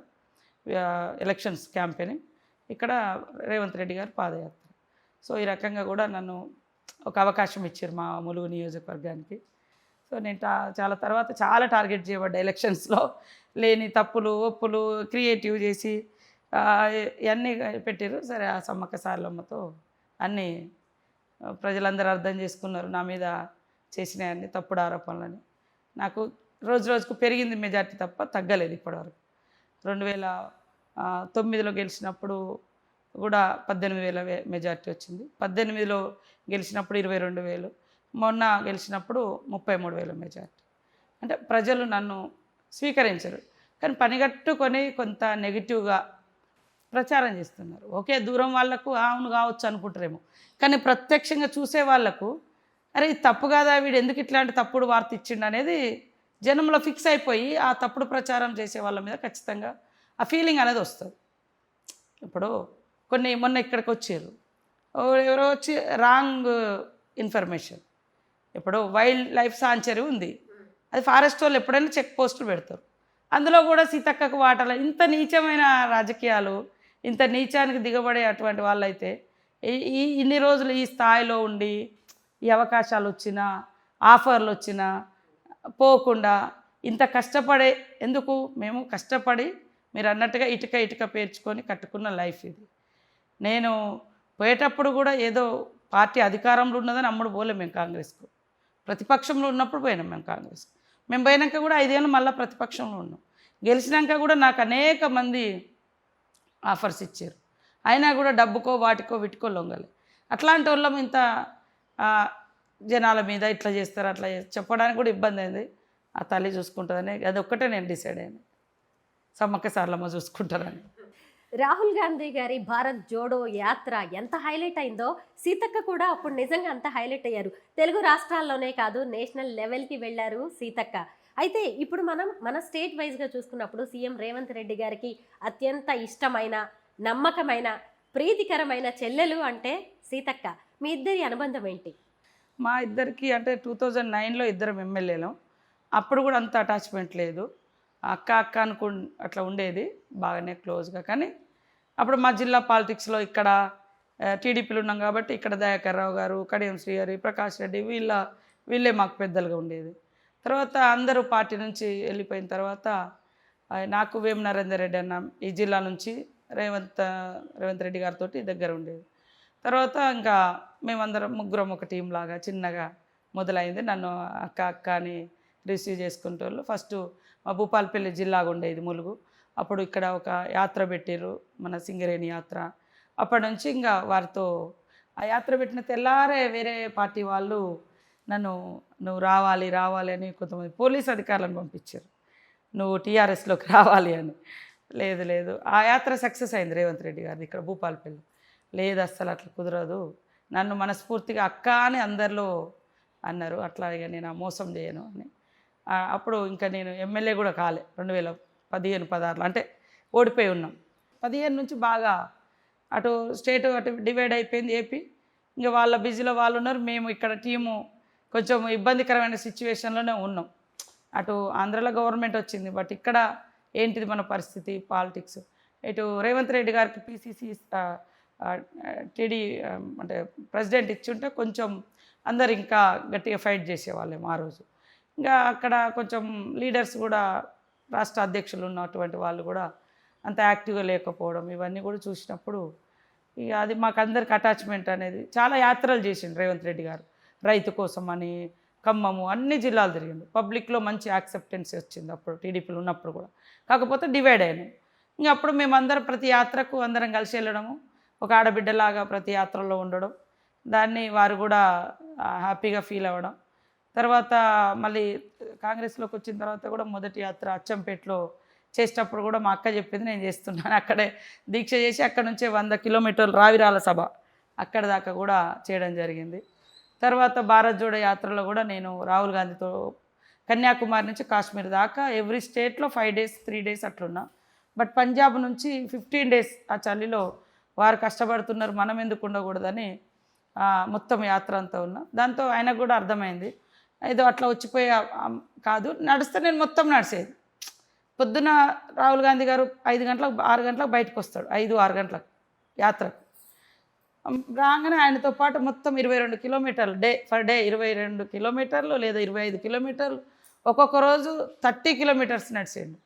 ఎలక్షన్స్ క్యాంపెయినింగ్, ఇక్కడ రేవంత్ రెడ్డి గారు పాదయాత్ర. సో ఈ రకంగా కూడా నన్ను ఒక అవకాశం ఇచ్చారు మా ములుగు నియోజకవర్గానికి. సో నేను చాలా తర్వాత చాలా టార్గెట్ చేయబడ్డా ఎలక్షన్స్లో, లేని తప్పులు ఒప్పులు క్రియేటివ్ చేసి ఇవన్నీ పెట్టారు. సరే ఆ సమ్మక్క సారలమ్మతో అన్నీ ప్రజలందరూ అర్థం చేసుకున్నారు నా మీద చేసినాయన్ని తప్పుడు ఆరోపణలని. నాకు రోజు రోజుకు పెరిగింది మెజార్టీ తప్ప తగ్గలేదు ఇప్పటివరకు. 2009లో గెలిచినప్పుడు కూడా 18,000 మెజార్టీ వచ్చింది. 18లో గెలిచినప్పుడు 22,000, మొన్న గెలిచినప్పుడు 33,000 మెజార్టీ. అంటే ప్రజలు నన్ను స్వీకరించరు, కానీ పనిగట్టుకొని కొంత నెగిటివ్గా ప్రచారం చేస్తున్నారు. ఓకే, దూరం వాళ్ళకు అవును కావచ్చు అనుకుంటారేమో, కానీ ప్రత్యక్షంగా చూసే వాళ్ళకు అరే ఇది తప్పు కాదా, వీడు ఎందుకు ఇట్లాంటి తప్పుడు వార్త ఇచ్చిండు అనేది జనంలో ఫిక్స్ అయిపోయి ఆ తప్పుడు ప్రచారం చేసే వాళ్ళ మీద ఖచ్చితంగా ఆ ఫీలింగ్ అనేది వస్తుంది. ఇప్పుడు మొన్న ఇక్కడికి వచ్చారు, ఎవరో వచ్చి రాంగ్ ఇన్ఫర్మేషన్. ఇప్పుడు వైల్డ్ లైఫ్ సాంచురీ ఉంది, అది ఫారెస్ట్ వాళ్ళు ఎప్పుడైనా చెక్ పోస్టులు పెడతారు. అందులో కూడా సీతక్కకు వాటాల ఇంత నీచమైన రాజకీయాలు, ఇంత నీచానికి దిగబడే అటువంటి వాళ్ళైతే ఇన్ని రోజులు ఈ స్థాయిలో ఉండి ఈ అవకాశాలు వచ్చినా ఆఫర్లు వచ్చినా పోకుండా ఇంత కష్టపడే ఎందుకు? మేము కష్టపడి మీరు అన్నట్టుగా ఇటుక పేర్చుకొని కట్టుకున్న లైఫ్ ఇది. నేను పోయేటప్పుడు కూడా ఏదో పార్టీ అధికారంలో ఉన్నదని అమ్ముడు పోలే. మేము కాంగ్రెస్కు ప్రతిపక్షంలో ఉన్నప్పుడు పోయినాం. మేము కాంగ్రెస్కు మేము పోయినాక కూడా 5 ఏళ్ళు మళ్ళీ ప్రతిపక్షంలో ఉన్నాం. గెలిచినాక కూడా నాకు అనేక మంది ఆఫర్స్ ఇచ్చారు, అయినా కూడా డబ్బుకో వాటికో వీటికో లొంగలే. అట్లాంటి వాళ్ళం ఇంత జనాల మీద ఇట్లా చేస్తారు అట్లా చెప్పడానికి కూడా ఇబ్బంది అయింది. ఆ తల్లి చూసుకుంటుందని అది ఒక్కటే నేను డిసైడ్ అయ్యాను, సమ్మక్క సారలమ్మ చూసుకుంటారని. రాహుల్ గాంధీ గారి భారత్ జోడో యాత్ర ఎంత హైలైట్ అయిందో సీతక్క కూడా అప్పుడు నిజంగా అంత హైలైట్ అయ్యారు. తెలుగు రాష్ట్రాల్లోనే కాదు, నేషనల్ లెవెల్కి వెళ్ళారు సీతక్క. అయితే ఇప్పుడు మన స్టేట్ వైజ్గా చూసుకున్నప్పుడు సీఎం రేవంత్ రెడ్డి గారికి అత్యంత ఇష్టమైన, నమ్మకమైన, ప్రీతికరమైన చెల్లెలు అంటే సీతక్క. మీ ఇద్దరి అనుబంధం ఏంటి? మా ఇద్దరికి అంటే 2009లో ఇద్దరం ఎమ్మెల్యేలం. అప్పుడు కూడా అంత అటాచ్మెంట్ లేదు, అక్క అట్లా ఉండేది బాగానే క్లోజ్గా. కానీ అప్పుడు మా జిల్లా పాలిటిక్స్లో ఇక్కడ టీడీపీలు ఉన్నాం కాబట్టి ఇక్కడ దయాకర్ రావు గారు, కడియం శ్రీహరి, ప్రకాష్ రెడ్డి వీళ్ళే మాకు పెద్దలుగా ఉండేది. తర్వాత అందరూ పార్టీ నుంచి వెళ్ళిపోయిన తర్వాత నాకు వేం నరేందర్ రెడ్డి అన్న ఈ జిల్లా నుంచి రేవంత్ రెడ్డి గారితో దగ్గర ఉండేది. తర్వాత ఇంకా మేమందరం ముగ్గురం ఒక టీం లాగా చిన్నగా మొదలైంది. నన్ను అక్క అని రిసీవ్ చేసుకుంటూ ఫస్ట్ మా భూపాలపల్లి జిల్లాగా ఉండేది ములుగు. అప్పుడు ఇక్కడ ఒక యాత్ర పెట్టారు, మన సింగరేణి యాత్ర. అప్పటి నుంచి ఇంకా వారితో ఆ యాత్ర పెట్టిన తెల్లారే వేరే పార్టీ వాళ్ళు నువ్వు రావాలి అని కొంతమంది పోలీస్ అధికారులను పంపించారు, నువ్వు టీఆర్ఎస్లోకి రావాలి అని. లేదు ఆ యాత్ర సక్సెస్ అయింది రేవంత్ రెడ్డి గారిది ఇక్కడ భూపాలపల్లి. లేదు అస్సలు అట్లా కుదరదు, నన్ను మనస్ఫూర్తిగా అక్క అని అందరిలో అన్నారు. అట్లా ఇక నేను ఆ మోసం చేయను అని. అప్పుడు ఇంకా నేను ఎమ్మెల్యే కూడా కాలే 2015-16 అంటే ఓడిపోయి ఉన్నాం. 15 నుంచి బాగా అటు స్టేట్ అటు డివైడ్ అయిపోయింది ఏపీ. ఇంకా వాళ్ళ బిజీలో వాళ్ళు ఉన్నారు, మేము ఇక్కడ టీము కొంచెం ఇబ్బందికరమైన సిచ్యువేషన్లోనే ఉన్నాం. అటు ఆంధ్రలో గవర్నమెంట్ వచ్చింది, బట్ ఇక్కడ ఏంటిది మన పరిస్థితి పాలిటిక్స్. ఇటు రేవంత్ రెడ్డి గారికి పిసిసి టీడీ అంటే ప్రెసిడెంట్ ఇచ్చుంటే కొంచెం అందరు ఇంకా గట్టిగా ఫైట్ చేసేవాళ్ళేమో ఆ రోజు. ఇంకా అక్కడ కొంచెం లీడర్స్ కూడా రాష్ట్ర అధ్యక్షులు ఉన్నటువంటి వాళ్ళు కూడా అంత యాక్టివ్గా లేకపోవడం ఇవన్నీ కూడా చూసినప్పుడు ఇక అది మాకు అందరికి అటాచ్మెంట్ అనేది. చాలా యాత్రలు చేసిండు రేవంత్ రెడ్డి గారు, రైతు కోసం అని ఖమ్మము అన్ని జిల్లాలు తిరిగిండు. పబ్లిక్లో మంచి యాక్సెప్టెన్స్ వచ్చింది అప్పుడు టీడీపీలు ఉన్నప్పుడు కూడా. కాకపోతే డివైడ్ అయినాయి. ఇంకా అప్పుడు మేమందరం ప్రతి యాత్రకు అందరం కలిసి వెళ్ళడము, ఒక ఆడబిడ్డలాగా ప్రతి యాత్రలో ఉండడం, దాన్ని వారు కూడా హ్యాపీగా ఫీల్ అవ్వడం. తర్వాత మళ్ళీ కాంగ్రెస్లోకి వచ్చిన తర్వాత కూడా మొదటి యాత్ర అచ్చంపేటలో చేసేటప్పుడు కూడా మా అక్క చెప్పింది నేను చేస్తున్నాను, అక్కడే దీక్ష చేసి అక్కడ నుంచే 100 కిలోమీటర్లు రావిరాల సభ అక్కడ దాకా కూడా చేయడం జరిగింది. తర్వాత భారత్ జోడో యాత్రలో కూడా నేను రాహుల్ గాంధీతో కన్యాకుమారి నుంచి కాశ్మీర్ దాకా ఎవ్రీ స్టేట్లో 5 days 3 days అట్లున్నా. బట్ పంజాబ్ నుంచి 15 days ఆ చలిలో వారు కష్టపడుతున్నారు, మనం ఎందుకు ఉండకూడదని మొత్తం యాత్ర అంతా ఉన్నా. దాంతో ఆయనకు కూడా అర్థమైంది, ఏదో అట్లా వచ్చిపోయే కాదు, నడిస్తే నేను మొత్తం నడిచేది. పొద్దున రాహుల్ గాంధీ గారు 6 గంటలకు బయటకు వస్తాడు, 5-6 గంటలకు యాత్రకు రాగానే ఆయనతో పాటు మొత్తం 22 కిలోమీటర్లు ఫర్ డే 22 కిలోమీటర్లు లేదా 25 కిలోమీటర్లు, ఒక్కొక్క రోజు 30 కిలోమీటర్స్ నడిచేయండి.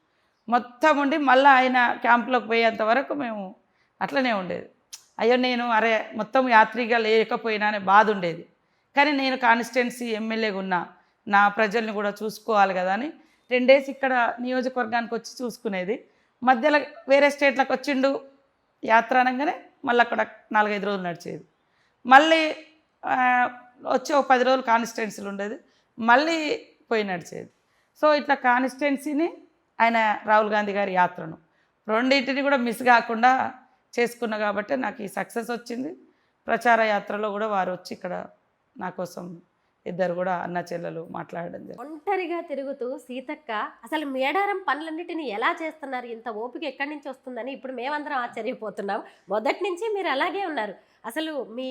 మొత్తం ఉండి మళ్ళీ ఆయన క్యాంప్లోకి పోయేంత వరకు మేము అట్లనే ఉండేది. అయ్యో నేను మొత్తం యాత్రిగా లేకపోయినా అనే బాధ ఉండేది. కానీ నేను కాన్స్టిట్యున్సీ ఎమ్మెల్యేగా ఉన్నా, నా ప్రజల్ని కూడా చూసుకోవాలి కదా అని 10 days ఇక్కడ నియోజకవర్గానికి వచ్చి చూసుకునేది. మధ్యలో వేరే స్టేట్లకు వచ్చిండు యాత్ర అనగానే మళ్ళీ అక్కడ 4-5 రోజులు నడిచేది. మళ్ళీ వచ్చి ఒక 10 రోజులు కాన్స్టిట్యున్సీలు ఉండేది, మళ్ళీ పోయి నడిచేది. సో ఇట్లా కాన్స్టిట్యున్సీని ఆయన రాహుల్ గాంధీ గారి యాత్రను రెండింటిని కూడా మిస్ కాకుండా చేసుకున్నా కాబట్టి నాకు ఈ సక్సెస్ వచ్చింది. ప్రచార యాత్రలో కూడా వారు వచ్చి ఇక్కడ నా కోసం ఇద్దరు కూడా అన్న చెల్లెలు మాట్లాడడం జరిగింది. ఒంటరిగా తిరుగుతూ సీతక్క అసలు మేడారం పనులన్నిటిని ఎలా చేస్తున్నారు, ఇంత ఓపిక ఎక్కడి నుంచి వస్తుందని ఇప్పుడు మేమందరం ఆశ్చర్యపోతున్నాం. మొదటి నుంచి మీరు అలాగే ఉన్నారు. అసలు మీ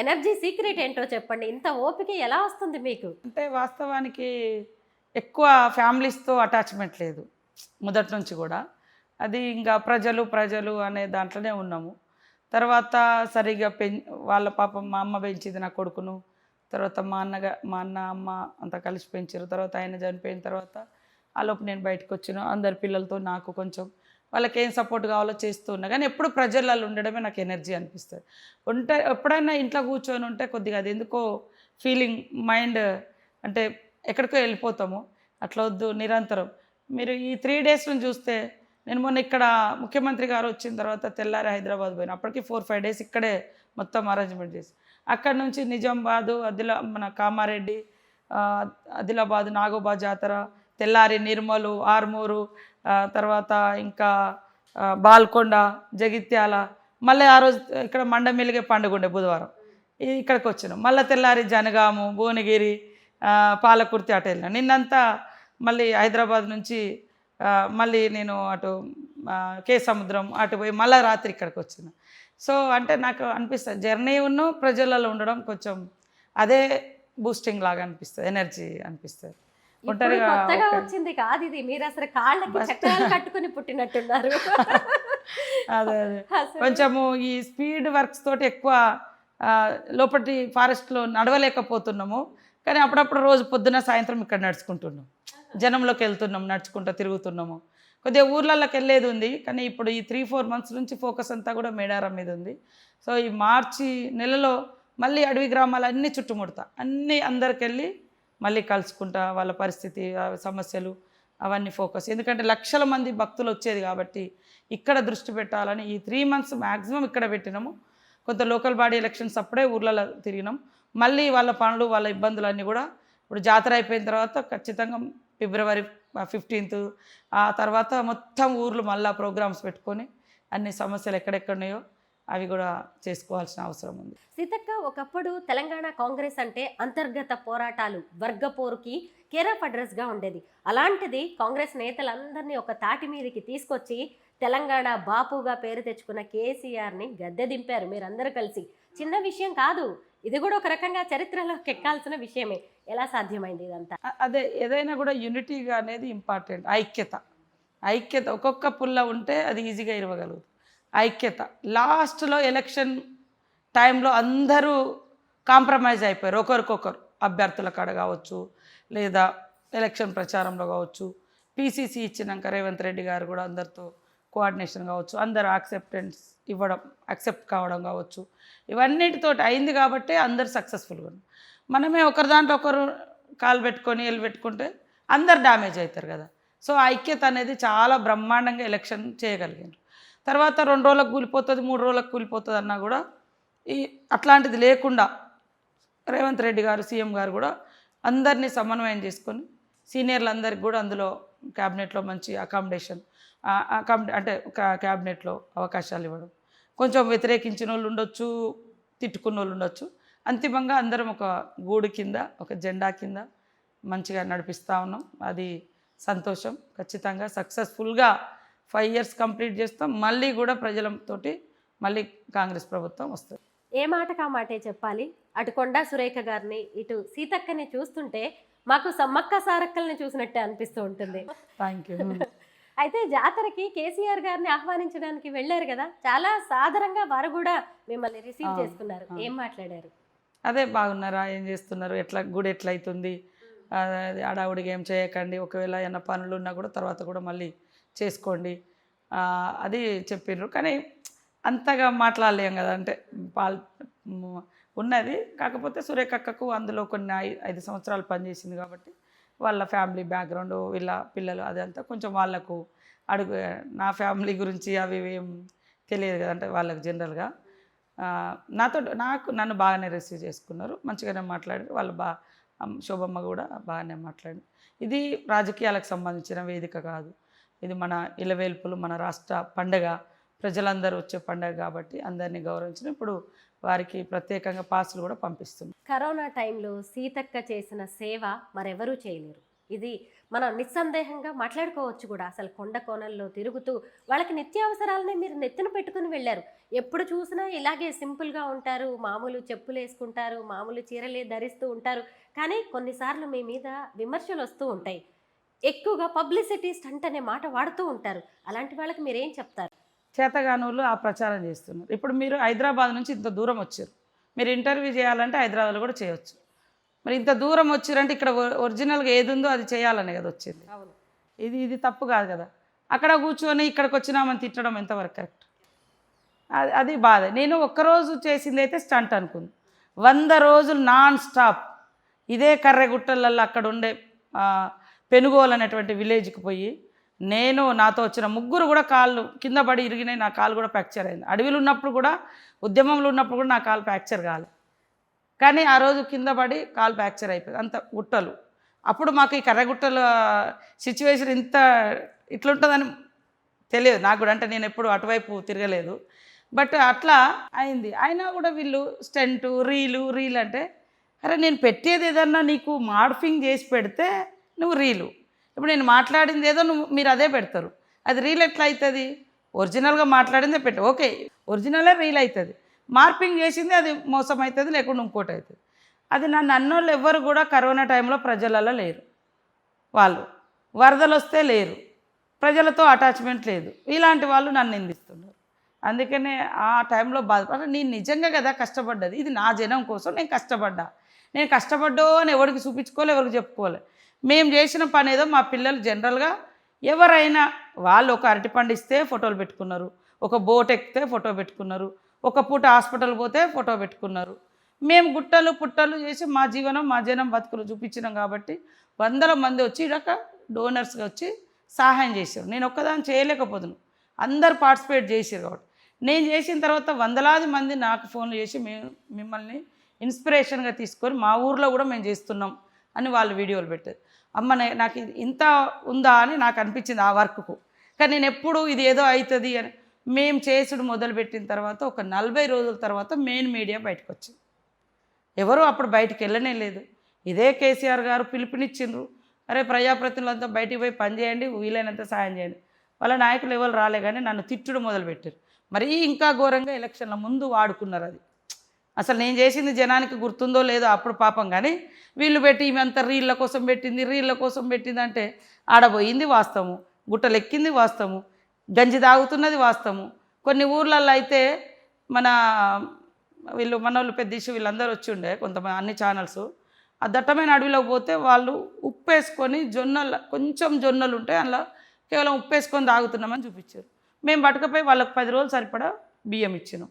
ఎనర్జీ సీక్రెట్ ఏంటో చెప్పండి, ఇంత ఓపిక ఎలా వస్తుంది మీకు? అంటే వాస్తవానికి ఎక్కువ ఫ్యామిలీస్తో అటాచ్మెంట్ లేదు మొదటి నుంచి కూడా. అది ఇంకా ప్రజలు అనే దాంట్లోనే ఉన్నాము. తర్వాత సరిగ్గా వాళ్ళ పాపం మా అమ్మ పెంచింది నా కొడుకును, తర్వాత మా అన్న అమ్మ అంతా కలిసి పెంచారు. తర్వాత ఆయన చనిపోయిన తర్వాత ఆలోపు నేను బయటకు వచ్చిన అందరి పిల్లలతో నాకు కొంచెం వాళ్ళకి ఏం సపోర్ట్ కావాలో చేస్తూ ఉన్నా. కానీ ఎప్పుడు ప్రజలలో ఉండడమే నాకు ఎనర్జీ అనిపిస్తుంది. ఎప్పుడైనా ఇంట్లో కూర్చొని ఉంటే కొద్దిగా అది ఎందుకో ఫీలింగ్ మైండ్ అంటే ఎక్కడికో వెళ్ళిపోతాము. అట్లా వద్దు, నిరంతరం మీరు ఈ 3 days నుంచి చూస్తే నేను మొన్న ఇక్కడ ముఖ్యమంత్రి గారు వచ్చిన తర్వాత తెల్లారి హైదరాబాద్ పోయిన, అప్పటికి 4-5 days ఇక్కడే మొత్తం అరేంజ్మెంట్ చేసి అక్కడ నుంచి నిజామాబాదు, మన కామారెడ్డి, ఆదిలాబాద్, నాగోబాద్ జాతర, తెల్లారి నిర్మలు, ఆర్మూరు, తర్వాత ఇంకా బాల్కొండ, జగిత్యాల, మళ్ళీ ఆ రోజు ఇక్కడ మండమిలిగే పండుగ ఉండే బుధవారం ఇక్కడికి వచ్చినాం. మళ్ళీ తెల్లారి జనగాము, భువనగిరి, పాలకుర్తి అటు వెళ్ళిన. నిన్నంతా మళ్ళీ హైదరాబాద్ నుంచి మళ్ళీ నేను అటు కే సముద్రం అటు పోయి మళ్ళీ రాత్రి ఇక్కడికి వచ్చిన. సో అంటే నాకు అనిపిస్తుంది జర్నీ ఉన్న ప్రజలలో ఉండడం కొంచెం అదే బూస్టింగ్ లాగా అనిపిస్తుంది, ఎనర్జీ అనిపిస్తుంది. ఒంటరిగా వచ్చింది కాదు ఇది, మీరు అసలు కాళ్ళకి చక్రాలు కట్టుకుని పుట్టినట్టున్నారు. అదే కొంచెము ఈ స్పీడ్ వర్క్స్ తోటి ఎక్కువ లోపటి ఫారెస్ట్లో నడవలేకపోతున్నాము. కానీ అప్పుడప్పుడు రోజు పొద్దున సాయంత్రం ఇక్కడ నడుచుకుంటున్నాం, జనంలోకి వెళ్తున్నాం, నడుచుకుంటూ తిరుగుతున్నాము. కొద్దిగా ఊర్లలోకి వెళ్ళేది ఉంది. కానీ ఇప్పుడు ఈ 3-4 months నుంచి ఫోకస్ అంతా కూడా మేడారం మీద ఉంది. సో ఈ మార్చి నెలలో మళ్ళీ అడవి గ్రామాలన్నీ చుట్టుముడతా, అన్నీ అందరికి వెళ్ళి మళ్ళీ కలుసుకుంటా, వాళ్ళ పరిస్థితి, సమస్యలు అవన్నీ ఫోకస్. ఎందుకంటే లక్షల మంది భక్తులు వచ్చేది కాబట్టి ఇక్కడ దృష్టి పెట్టాలని ఈ 3 months మ్యాక్సిమం ఇక్కడ పెట్టినాము. కొంత లోకల్ బాడీ ఎలక్షన్స్ అప్పుడే ఊర్లలో తిరిగినాం. మళ్ళీ వాళ్ళ పనులు, వాళ్ళ ఇబ్బందులన్నీ కూడా ఇప్పుడు జాతర అయిపోయిన తర్వాత ఖచ్చితంగా February 15th ఆ తర్వాత మొత్తం ఊర్లు మళ్ళీ ప్రోగ్రామ్స్ పెట్టుకొని అన్ని సమస్యలు ఎక్కడెక్కడున్నాయో అవి కూడా చేసుకోవాల్సిన అవసరం ఉంది. సీతక్క, ఒకప్పుడు తెలంగాణ కాంగ్రెస్ అంటే అంతర్గత పోరాటాలు, వర్గ పోరుకి కేర్ ఆఫ్ అడ్రస్గా ఉండేది. అలాంటిది కాంగ్రెస్ నేతలందరినీ ఒక తాటి మీదకి తీసుకొచ్చి తెలంగాణ బాపుగా పేరు తెచ్చుకున్న కేసీఆర్ని గద్దె దింపారు మీరందరూ కలిసి. చిన్న విషయం కాదు, ఇది కూడా ఒక రకంగా చరిత్రలోకి ఎక్కాల్సిన విషయమే. ఎలా సాధ్యమైంది ఇదంతా? అదే ఏదైనా కూడా యూనిటీగా అనేది ఇంపార్టెంట్. ఐక్యత ఒక్కొక్క పుల్ల ఉంటే అది ఈజీగా ఇవ్వగలుగుతుంది. ఐక్యత లాస్ట్లో ఎలక్షన్ టైంలో అందరూ కాంప్రమైజ్ అయిపోయారు ఒకరికొకరు, అభ్యర్థుల కాడ కావచ్చు లేదా ఎలక్షన్ ప్రచారంలో కావచ్చు. పీసీసీ ఇచ్చినాక రేవంత్ రెడ్డి గారు కూడా అందరితో కోఆర్డినేషన్ కావచ్చు, అందరు యాక్సెప్ట్ కావడం కావచ్చు, ఇవన్నిటితో అయింది కాబట్టి అందరు సక్సెస్ఫుల్గా ఉన్నారు. మనమే ఒకరి దాంట్లో ఒకరు కాలు పెట్టుకొని వెళ్ళి పెట్టుకుంటే అందరు డ్యామేజ్ అవుతారు కదా. సో ఐక్యత అనేది చాలా బ్రహ్మాండంగా ఎలక్షన్ చేయగలిగారు. తర్వాత 2 రోజులకు కూలిపోతుంది, 3 రోజులకు కూలిపోతుంది అన్నా కూడా అట్లాంటిది లేకుండా రేవంత్ రెడ్డి గారు, సీఎం గారు కూడా అందరినీ సమన్వయం చేసుకొని సీనియర్లందరికీ కూడా అందులో క్యాబినెట్లో మంచి అకామిడేషన్ అంటే క్యాబినెట్లో అవకాశాలు ఇవ్వడం. కొంచెం వ్యతిరేకించిన వాళ్ళు ఉండొచ్చు, తిట్టుకున్న వాళ్ళు ఉండొచ్చు. అంతిమంగా అందరం ఒక గూడు కింద, ఒక జెండా కింద మంచిగా నడిపిస్తూ ఉన్నాం. అది సంతోషం. ఖచ్చితంగా సక్సెస్ఫుల్గా 5 years కంప్లీట్ చేస్తాం. మళ్ళీ కూడా ప్రజలతోటి మళ్ళీ కాంగ్రెస్ ప్రభుత్వం వస్తుంది. ఏ మాటకా మాటే చెప్పాలి. అటు కొండా సురేఖ గారిని, ఇటు సీతక్కని చూస్తుంటే మాకు సమ్మక్క సారక్కల్ని చూసినట్టే అనిపిస్తూ ఉంటుంది. Thank you. అయితే జాతరకి కేసీఆర్ గారిని ఆహ్వానించడానికి వెళ్ళారు కదా, చాలా సాధారణంగా వారు కూడా మిమ్మల్ని రిసీవ్ చేసుకున్నారు. ఏం మాట్లాడారు? అదే బాగున్నారా, ఏం చేస్తున్నారు, గుడి ఎట్లయితుంది, అడావుడిగా ఏం చేయకండి, ఒకవేళ ఏమైనా పనులు ఉన్నా కూడా తర్వాత కూడా మళ్ళీ చేసుకోండి అది చెప్పిండ్రు. కానీ అంతగా మాట్లాడలేం కదా, అంటే ఉన్నది. కాకపోతే సురేఖక్కకు అందులో కొన్ని 5 సంవత్సరాలు పనిచేసింది కాబట్టి వాళ్ళ ఫ్యామిలీ బ్యాక్గ్రౌండ్, వీళ్ళ పిల్లలు అదంతా కొంచెం వాళ్ళకు నా ఫ్యామిలీ గురించి అవి ఏం తెలియదు కదా, అంటే వాళ్ళకి జనరల్గా నన్ను బాగానే రిసీవ్ చేసుకున్నారు, మంచిగానే మాట్లాడారు. వాళ్ళు శోభమ్మ కూడా బాగానే మాట్లాడింది. ఇది రాజకీయాలకు సంబంధించిన వేదిక కాదు, ఇది మన ఇలవేల్పులు, మన రాష్ట్ర పండగ, ప్రజలందరూ వచ్చే పండగ కాబట్టి అందరినీ గౌరవించిన ఇప్పుడు వారికి ప్రత్యేకంగా పాసులు కూడా పంపిస్తుంది. కరోనా టైంలో సీతక్క చేసిన సేవ మరెవరూ చేయలేరు. ఇది మనం నిస్సందేహంగా మాట్లాడుకోవచ్చు కూడా. అసలు కొండ కోణల్లో తిరుగుతూ వాళ్ళకి నిత్యావసరాలని మీరు నెత్తిన పెట్టుకుని వెళ్ళారు. ఎప్పుడు చూసినా ఇలాగే సింపుల్గా ఉంటారు, మామూలు చెప్పులు వేసుకుంటారు, మామూలు చీరలే ధరిస్తూ ఉంటారు. కానీ కొన్నిసార్లు మీ మీద విమర్శలు వస్తూ ఉంటాయి. ఎక్కువగా పబ్లిసిటీ స్టంట్ అనే మాట వాడుతూ ఉంటారు. అలాంటి వాళ్ళకి మీరేం చెప్తారు? చేతగానోళ్ళు ఆ ప్రచారం చేస్తున్నారు. ఇప్పుడు మీరు హైదరాబాద్ నుంచి ఇంత దూరం వచ్చారు, మీరు ఇంటర్వ్యూ చేయాలంటే హైదరాబాద్లో కూడా చేయొచ్చు. మరి ఇంత దూరం వచ్చారంటే ఇక్కడ ఒరిజినల్గా ఏది ఉందో అది చేయాలనే కదా వచ్చింది. అవును, ఇది తప్పు కాదు కదా. అక్కడ కూర్చొని ఇక్కడికి వచ్చినామని తిట్టడం ఎంతవరకు కరెక్ట్? అది బాధ. నేను ఒక్కరోజు చేసింది అయితే స్టంట్ అనుకుంది. 100 రోజులు నాన్ స్టాప్ ఇదే కర్రెగుట్టలలో అక్కడ ఉండే పెనుగోలు అనేటువంటి విలేజ్కి పోయి నేను నాతో వచ్చిన 3 కూడా కాళ్ళు కింద పడి ఇరిగినాయి, నా కాలు కూడా ఫ్రాక్చర్ అయింది. అడవిలో ఉన్నప్పుడు కూడా, ఉద్యమంలో ఉన్నప్పుడు కూడా నా కాలు ఫ్రాక్చర్ కాలే, కానీ ఆ రోజు కింద పడి కాలు ఫ్రాక్చర్ అయిపోయింది. అంత గుట్టలు. అప్పుడు మాకు ఈ కర్రగుట్టల సిచ్యువేషన్ ఇట్లుంటుందని తెలియదు నాకు కూడా, అంటే నేను ఎప్పుడు అటువైపు తిరగలేదు. బట్ అట్లా అయింది. అయినా కూడా వీళ్ళు స్టంటు రీల్ అంటే, అరే నేను పెట్టేది ఏదన్నా నీకు మార్ఫింగ్ చేసి పెడితే నువ్వు రీలు, ఇప్పుడు నేను మాట్లాడింది ఏదో మీరు అదే పెడతారు, అది రీల్ ఎట్లా అవుతుంది? ఒరిజినల్గా మాట్లాడిందే పెట్టు, ఓకే ఒరిజినలే రీల్ అవుతుంది, మార్పింగ్ చేసింది అది మోసం అవుతుంది, లేకుండా ఇంకోటి అవుతుంది. అది నన్ను అన్నోళ్ళు ఎవ్వరు కూడా కరోనా టైంలో ప్రజలలో లేరు, వాళ్ళు వరదలు వస్తే లేరు, ప్రజలతో అటాచ్మెంట్ లేదు, ఇలాంటి వాళ్ళు నన్ను నిందిస్తున్నారు. అందుకనే ఆ టైంలో బాధపడ, నేను నిజంగా కదా కష్టపడ్డది, ఇది నా జనం కోసం నేను కష్టపడ్డా, నేను కష్టపడ్డో అని ఎవరికి చూపించుకోలే, ఎవరికి చెప్పుకోలే. మేము చేసిన పని ఏదో మా పిల్లలు జనరల్గా ఎవరైనా వాళ్ళు ఒక అరటిపండు ఇస్తే ఫోటోలు పెట్టుకున్నారు, ఒక బోట్ ఎక్కితే ఫోటో పెట్టుకున్నారు, ఒక పూట హాస్పిటల్ పోతే ఫోటో పెట్టుకున్నారు. మేము గుట్టలు పుట్టలు చేసి మా జీవనం మా జనం బతుకులు చూపించినాం కాబట్టి 100 మంది వచ్చి ఇక డోనర్స్గా వచ్చి సహాయం చేశారు. నేను ఒక్కదాన్ని చేయలేకపోతున్నాను, అందరు పార్టిసిపేట్ చేశారు కాబట్టి. నేను చేసిన తర్వాత 100లాది మంది నాకు ఫోన్లు చేసి మిమ్మల్ని ఇన్స్పిరేషన్గా తీసుకొని మా ఊర్లో కూడా మేము చేస్తున్నాం అని వాళ్ళు వీడియోలు పెట్టారు. అమ్మ నాకు ఇది ఇంత ఉందా అని నాకు అనిపించింది ఆ వర్క్కు. కానీ నేను ఎప్పుడు ఇది ఏదో అవుతుంది అని మేము చేసుడు మొదలుపెట్టిన తర్వాత ఒక 40 రోజుల తర్వాత మెయిన్ మీడియా బయటకు వచ్చింది. ఎవరు అప్పుడు బయటికి వెళ్ళనే లేదు. ఇదే కేసీఆర్ గారు పిలుపునిచ్చిండ్రు, అరే ప్రజాప్రతినిధులంతా బయటికి పోయి పనిచేయండి, వీలైనంత సాయం చేయండి. వాళ్ళ నాయకులు ఎవరు రాలే, కానీ నన్ను తిట్టుడు మొదలుపెట్టారు. మరీ ఇంకా ఘోరంగా ఎలక్షన్ల ముందు వాడుకున్నారు. అది అసలు నేను చేసింది జనానికి గుర్తుందో లేదో అప్పుడు పాపం, కానీ వీళ్ళు పెట్టి ఇవంతా రీళ్ళ కోసం పెట్టింది అంటే ఆడబోయింది వాస్తవము, గుట్టలెక్కింది వాస్తవము, గంజి తాగుతున్నది వాస్తవము. కొన్ని ఊర్లలో అయితే మనోళ్ళు పెద్ద ఇష్యూ వీళ్ళందరూ వచ్చి ఉండే కొంతమంది అన్ని ఛానల్స్, ఆ దట్టమైన అడవిలోకి పోతే వాళ్ళు ఉప్పు వేసుకొని కొంచెం జొన్నలు ఉంటే అందులో కేవలం ఉప్పు వేసుకొని తాగుతున్నామని చూపించారు. మేము పట్టుకపోయి వాళ్ళకి 10 రోజులు సరిపడా బియ్యం ఇచ్చినాం,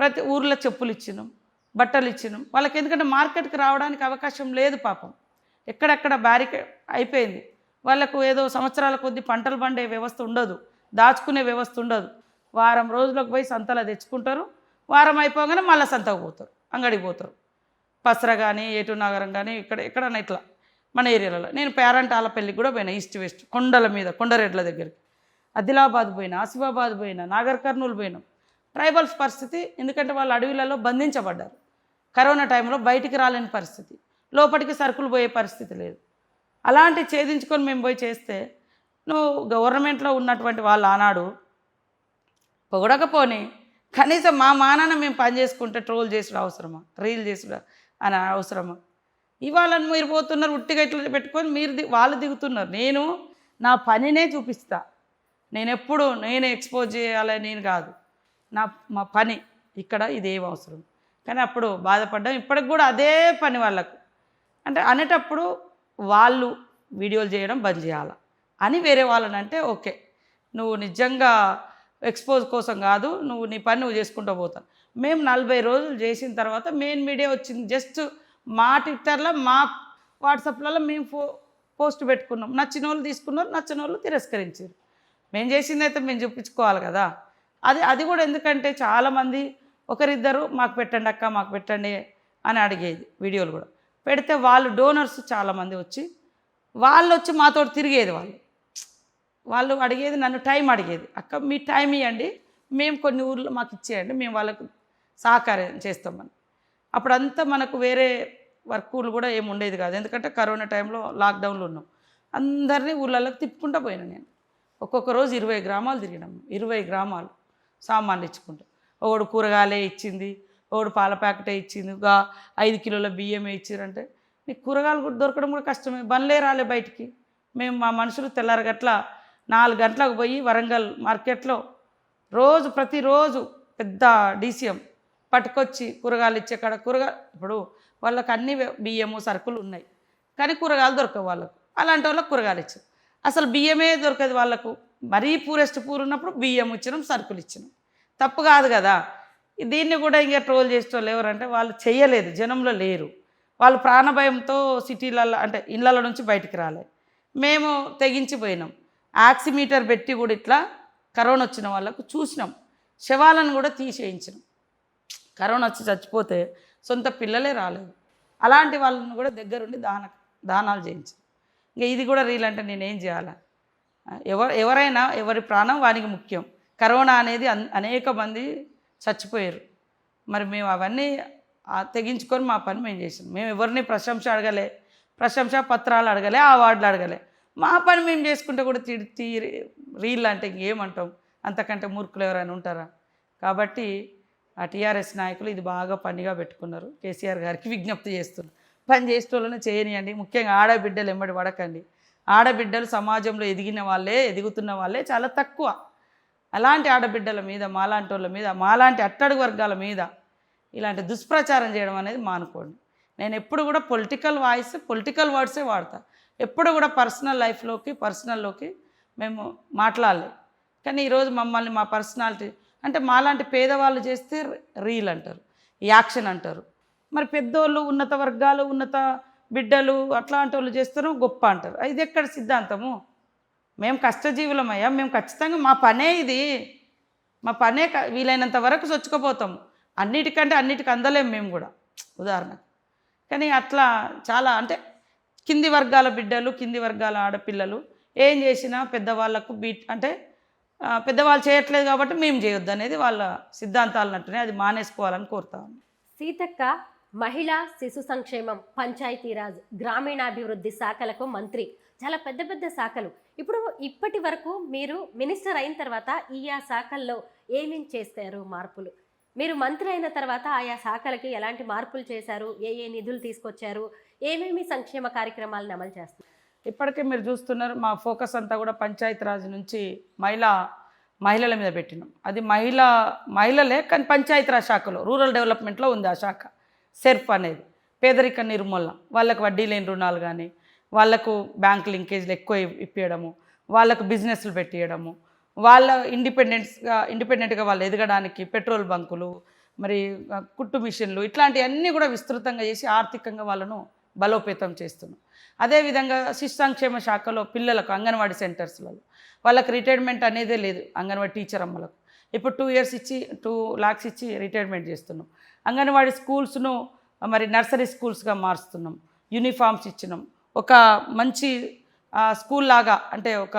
ప్రతి ఊర్లో చెప్పులు ఇచ్చినాం, బట్టలు ఇచ్చినాం వాళ్ళకి. ఎందుకంటే మార్కెట్కి రావడానికి అవకాశం లేదు పాపం, ఎక్కడెక్కడ బ్యారికేడ్ అయిపోయింది. వాళ్ళకు ఏదో సంవత్సరాల కొద్దీ పంటలు పండే వ్యవస్థ ఉండదు, దాచుకునే వ్యవస్థ ఉండదు. వారం రోజులకు పోయి సంతలో తెచ్చుకుంటారు, వారం అయిపోగానే మళ్ళీ సంతకు పోతారు, అంగడికి పోతారు. పసర కానీ ఏటు నగరం కానీ ఎక్కడన్నా ఇట్లా మన ఏరియాలలో. నేను పేరంటాల పెళ్ళికి కూడా పోయినా, ఈస్ట్ వెస్ట్ కొండల మీద కొండరెడ్ల దగ్గరికి, ఆదిలాబాద్ పోయినా, ఆసిఫాబాద్ పోయినా, నాగర్ కర్నూలు పోయినాం. ట్రైబల్స్ పరిస్థితి, ఎందుకంటే వాళ్ళు అడవులలో బంధించబడ్డారు. కరోనా టైంలో బయటికి రాలేని పరిస్థితి, లోపలికి సరుకులు పోయే పరిస్థితి లేదు. అలాంటి ఛేదించుకొని మేము పోయి చేస్తే నువ్వు గవర్నమెంట్లో ఉన్నటువంటి వాళ్ళు ఆనాడు పొగడకపోని కనీసం మా మానాన మేము పని చేసుకుంటే ట్రోల్ చేసుడు అవసరమా, రీల్ చేసుడు అని అవసరమా? ఇవాళ మీరు పోతున్నారు ఉట్టిగా ఇట్లా పెట్టుకొని వాళ్ళు దిగుతున్నారు. నేను నా పనినే చూపిస్తా, నేనే ఎక్స్పోజ్ చేయాలని నేను కాదు, మా పని ఇక్కడ ఇదేం అవసరం. కానీ అప్పుడు బాధపడ్డాం. ఇప్పటికి కూడా అదే పని వాళ్ళకు. అంటే అనేటప్పుడు వాళ్ళు వీడియోలు చేయడం బంద్ చేయాలి అని వేరే వాళ్ళని అంటే ఓకే, నువ్వు నిజంగా ఎక్స్పోజ్ కోసం కాదు, నువ్వు నీ పని నువ్వు చేసుకుంటూ పోతావు. మేము 40 రోజులు చేసిన తర్వాత మెయిన్ మీడియా వచ్చింది. జస్ట్ మా ట్విట్టర్లో మా వాట్సాప్లలో మేము పోస్ట్ పెట్టుకున్నాం. నచ్చిన వాళ్ళు తీసుకున్నారు, నచ్చిన వాళ్ళు తిరస్కరించారు. మేము చేసింది అయితే మేము చూపించుకోవాలి కదా. అది కూడా ఎందుకంటే చాలామంది ఒకరిద్దరు మాకు పెట్టండి అక్క, మాకు పెట్టండి అని అడిగేది. వీడియోలు కూడా పెడితే వాళ్ళు డోనర్స్ చాలామంది వచ్చి మాతో తిరిగేది. వాళ్ళు అడిగేది, నన్ను టైం అడిగేది, అక్క మీ టైం ఇవ్వండి, మేము కొన్ని ఊర్లో మాకు ఇచ్చేయండి, మేము వాళ్ళకు సహకారం చేస్తామని. అప్పుడంతా మనకు వేరే వర్కులు కూడా ఏమి ఉండేది కాదు, ఎందుకంటే కరోనా టైంలో లాక్డౌన్లో ఉన్నాం. అందరినీ ఊళ్ళలోకి తిప్పుకుంటూ పోయినా నేను. ఒక్కొక్క రోజు 20 గ్రామాలు తిరిగినాం. 20 గ్రామాలు సామాన్లు ఇచ్చుకుంటాం. ఒకడు కూరగాయలే ఇచ్చింది, ఒకడు పాల ప్యాకెటే ఇచ్చింది, 5 కిలోల బియ్యమే ఇచ్చారంటే నీకు కూరగాయలు కూడా దొరకడం కూడా కష్టమే. బండ్లే రాలే బయటికి. మేము మా మనుషులు తెల్లారగట్ల 4 గంటలకు పోయి వరంగల్ మార్కెట్లో ప్రతిరోజు పెద్ద డీసీఎం పట్టుకొచ్చి కూరగాయలు ఇచ్చే కాడ ఇప్పుడు వాళ్ళకి అన్ని బియ్యము సరుకులు ఉన్నాయి, కానీ కూరగాయలు దొరకవు వాళ్ళకు. అలాంటి వాళ్ళకి కూరగాయలు ఇచ్చాం. అసలు బియ్యమే దొరకదు వాళ్ళకు. మరీ పూరెస్ట్ పూర్ ఉన్నప్పుడు బియ్యం ఇచ్చినాం, సరుకులు ఇచ్చినాం. తప్పు కాదు కదా. దీన్ని కూడా ఇంకా ట్రోల్ చేసేవాళ్ళు ఎవరంటే వాళ్ళు చేయలేదు, జనంలో లేరు. వాళ్ళు ప్రాణభయంతో సిటీలలో అంటే ఇళ్ళ నుంచి బయటికి రాలేదు. మేము తెగించిపోయినాం. ఆక్సిమీటర్ పెట్టి కూడా ఇట్లా కరోనా వచ్చిన వాళ్ళకు చూసినాం. శవాలను కూడా తీసేయించినాం. కరోనా వచ్చి చచ్చిపోతే సొంత పిల్లలే రాలేదు. అలాంటి వాళ్ళని కూడా దగ్గరుండి దానాలు చేయించాం. ఇంకా ఇది కూడా రీల్ అంటే నేనేం చేయాలా? ఎవరైనా ఎవరి ప్రాణం వానికి ముఖ్యం. కరోనా అనేది అనేక మంది చచ్చిపోయారు. మరి మేము అవన్నీ తెగించుకొని మా పని మేము చేసాం. మేము ఎవరిని ప్రశంసా పత్రాలు అడగలే, అవార్డులు అడగలే. మా పని మేము చేసుకుంటే కూడా తిడితే రీల్ అంటే ఇంకేమంటాం? అంతకంటే మూర్ఖులు ఎవరైనా ఉంటారా? కాబట్టి ఆ టీఆర్ఎస్ నాయకులు ఇది బాగా పనిగా పెట్టుకున్నారు. కేసీఆర్ గారికి విజ్ఞప్తి చేస్తున్నారు, పని చేసేటోళ్ళనే చేయనియండి. ముఖ్యంగా ఆడబిడ్డలు ఎంబడి పడకండి. ఆడబిడ్డలు సమాజంలో ఎదుగుతున్న వాళ్ళే చాలా తక్కువ. అలాంటి ఆడబిడ్డల మీద, మాలాంటి వాళ్ళ మీద, మాలాంటి అట్టడుగు వర్గాల మీద ఇలాంటి దుష్ప్రచారం చేయడం అనేది మానుకోండి. నేను ఎప్పుడు కూడా పొలిటికల్ వర్డ్సే వాడతా. ఎప్పుడు కూడా పర్సనల్లోకి మేము మాట్లాడలేదు. కానీ ఈరోజు మమ్మల్ని మా పర్సనాలిటీ అంటే మాలాంటి పేదవాళ్ళు చేస్తే రీల్ అంటారు, యాక్షన్ అంటారు. మరి పెద్దోళ్ళు, ఉన్నత వర్గాలు, ఉన్నత బిడ్డలు అట్లాంటి వాళ్ళు చేస్తారు గొప్ప అంటారు. ఇది ఎక్కడ సిద్ధాంతము? మేము కష్టజీవులమయ్యా. మేము ఖచ్చితంగా మా పనే ఇది. మా పనే వీలైనంత వరకు చొచ్చుకుపోతాము. అన్నిటికి అందలేము మేము కూడా ఉదాహరణకు. కానీ అట్లా చాలా అంటే కింది వర్గాల బిడ్డలు, కింది వర్గాల ఆడపిల్లలు ఏం చేసినా పెద్దవాళ్ళకు అంటే పెద్దవాళ్ళు చేయట్లేదు కాబట్టి మేము చేయొద్దు అనేది వాళ్ళ సిద్ధాంతాలు అంటేనే అది మానేసుకోవాలని కోరుతాను. సీతక్క మహిళా శిశు సంక్షేమం, పంచాయతీరాజ్, గ్రామీణాభివృద్ధి శాఖలకు మంత్రి. చాలా పెద్ద పెద్ద శాఖలు. ఇప్పటి వరకు మీరు మినిస్టర్ అయిన తర్వాత ఆ శాఖల్లో ఏమేం చేశారు మార్పులు? మీరు మంత్రి అయిన తర్వాత ఆయా శాఖలకి ఎలాంటి మార్పులు చేశారు? ఏ నిధులు తీసుకొచ్చారు? ఏమేమి సంక్షేమ కార్యక్రమాలను అమలు చేస్తారు? ఇప్పటికే మీరు చూస్తున్నారు, మా ఫోకస్ అంతా కూడా పంచాయతీరాజ్ నుంచి మహిళల మీద పెట్టినాం. అది మహిళలే, కానీ పంచాయతీరాజ్ శాఖలో రూరల్ డెవలప్మెంట్లో ఉంది ఆ శాఖ. సెర్ప్ అనేది పేదరిక నిర్మూలన. వాళ్ళకు వడ్డీ లేని రుణాలు కానీ, వాళ్ళకు బ్యాంక్ లింకేజ్లు ఎక్కువ ఇప్పించడము, వాళ్ళకు బిజినెస్లు పెట్టియడము, వాళ్ళ ఇండిపెండెంట్గా వాళ్ళు ఎదగడానికి పెట్రోల్ బంకులు, మరి కుట్టు మిషన్లు, ఇట్లాంటివన్నీ కూడా విస్తృతంగా చేసి ఆర్థికంగా వాళ్ళను బలోపేతం చేస్తున్నాం. అదేవిధంగా శిశు సంక్షేమ శాఖలో పిల్లలకు అంగన్వాడీ సెంటర్స్లలో వాళ్ళకి రిటైర్మెంట్ అనేదే లేదు. అంగన్వాడీ టీచర్ అమ్మలకు ఇప్పుడు 2 years ఇచ్చి 2 lakhs ఇచ్చి రిటైర్మెంట్ చేస్తున్నాం. అంగన్వాడీ స్కూల్స్ను మరి నర్సరీ స్కూల్స్గా మారుస్తున్నాం. యూనిఫామ్స్ ఇచ్చినాం. ఒక మంచి స్కూల్ లాగా అంటే ఒక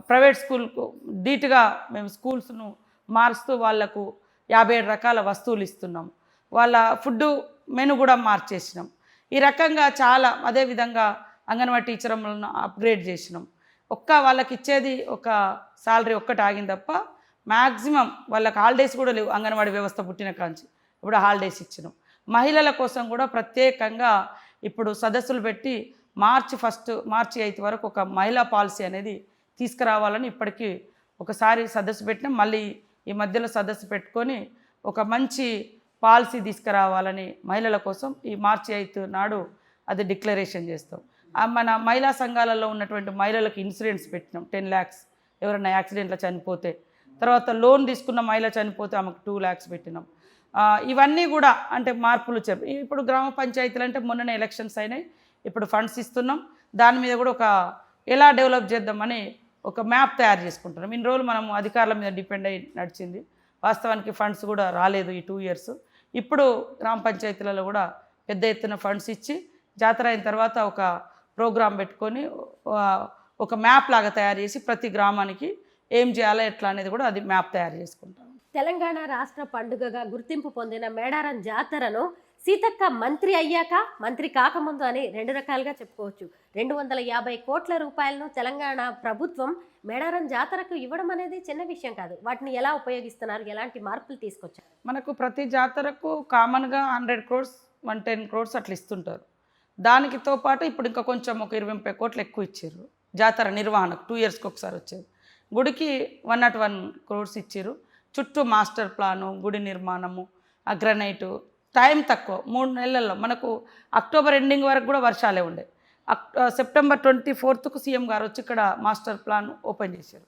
ప్రైవేట్ స్కూల్కు ధీటుగా మేము స్కూల్స్ను మారుస్తూ వాళ్లకు 57 రకాల వస్తువులు ఇస్తున్నాం. వాళ్ళ ఫుడ్ మెను కూడా మార్చేసినాం. ఈ రకంగా చాలా. అదేవిధంగా అంగన్వాడీ టీచర్లను అప్గ్రేడ్ చేసినాం. వాళ్ళకి ఇచ్చేది ఒక సాలరీ ఒక్కటి ఆగింది తప్ప మ్యాక్సిమం వాళ్ళకి హాలిడేస్ కూడా లేవు. అంగన్వాడీ వ్యవస్థ పుట్టిన కాంచి ఇప్పుడు హాలిడేస్ ఇచ్చినాం. మహిళల కోసం కూడా ప్రత్యేకంగా ఇప్పుడు సదస్సులు పెట్టి మార్చి 8 వరకు ఒక మహిళా పాలసీ అనేది తీసుకురావాలని ఇప్పటికీ ఒకసారి సదస్సు పెట్టినాం. మళ్ళీ ఈ మధ్యలో సదస్సు పెట్టుకొని ఒక మంచి పాలసీ తీసుకురావాలని మహిళల కోసం ఈ మార్చి 8 నాడు అది డిక్లరేషన్ చేస్తాం. మన మహిళా సంఘాలలో ఉన్నటువంటి మహిళలకు ఇన్సూరెన్స్ పెట్టినాం 10 lakhs. ఎవరైనా యాక్సిడెంట్లో చనిపోతే. తర్వాత లోన్ తీసుకున్న మహిళ చనిపోతే ఆమెకు 2 lakhs పెట్టినాం. ఇవన్నీ కూడా అంటే మార్పులు ఇప్పుడు గ్రామ పంచాయతీలు అంటే మొన్ననే ఎలక్షన్స్ అయినాయి, ఇప్పుడు ఫండ్స్ ఇస్తున్నాం. దాని మీద కూడా ఎలా డెవలప్ చేద్దామని ఒక మ్యాప్ తయారు చేసుకుంటున్నాం. ఇన్ని రోజులు మనం అధికారుల మీద డిపెండ్ అయ్యి నడిచింది. వాస్తవానికి ఫండ్స్ కూడా రాలేదు ఈ 2 years. ఇప్పుడు గ్రామ పంచాయతీలలో కూడా పెద్ద ఎత్తున ఫండ్స్ ఇచ్చి జాతర అయిన తర్వాత ఒక ప్రోగ్రాం పెట్టుకొని ఒక మ్యాప్ లాగా తయారు చేసి ప్రతి గ్రామానికి ఏం చేయాలో ఎట్లా అనేది కూడా అది మ్యాప్ తయారు చేసుకుంటాం. తెలంగాణ రాష్ట్ర పండుగగా గుర్తింపు పొందిన మేడారం జాతరను సీతక్క మంత్రి అయ్యాక మంత్రి కాకముందు అని 2 రకాలుగా చెప్పుకోవచ్చు. 250 కోట్ల రూపాయలను తెలంగాణ ప్రభుత్వం మేడారం జాతరకు ఇవ్వడం అనేది చిన్న విషయం కాదు. వాటిని ఎలా ఉపయోగిస్తున్నారు, ఎలాంటి మార్పులు తీసుకొచ్చారు? మనకు ప్రతి జాతరకు కామన్గా 100 crores 110 crores అట్లా ఇస్తుంటారు. దానికితో పాటు ఇప్పుడు ఇంకా కొంచెం ఒక 20-30 కోట్లు ఎక్కువ ఇచ్చారు జాతర నిర్వహణకు. 2 yearsకి ఒకసారి వచ్చేది. గుడికి 101 crores ఇచ్చారు. చుట్టూ మాస్టర్ ప్లాను, గుడి నిర్మాణము, గ్రనైటు. టైం తక్కువ, 3 నెలల్లో మనకు అక్టోబర్ ఎండింగ్ వరకు కూడా వర్షాలే ఉండే. సెప్టెంబర్ 24th సీఎం గారు వచ్చి ఇక్కడ మాస్టర్ ప్లాన్ ఓపెన్ చేశారు.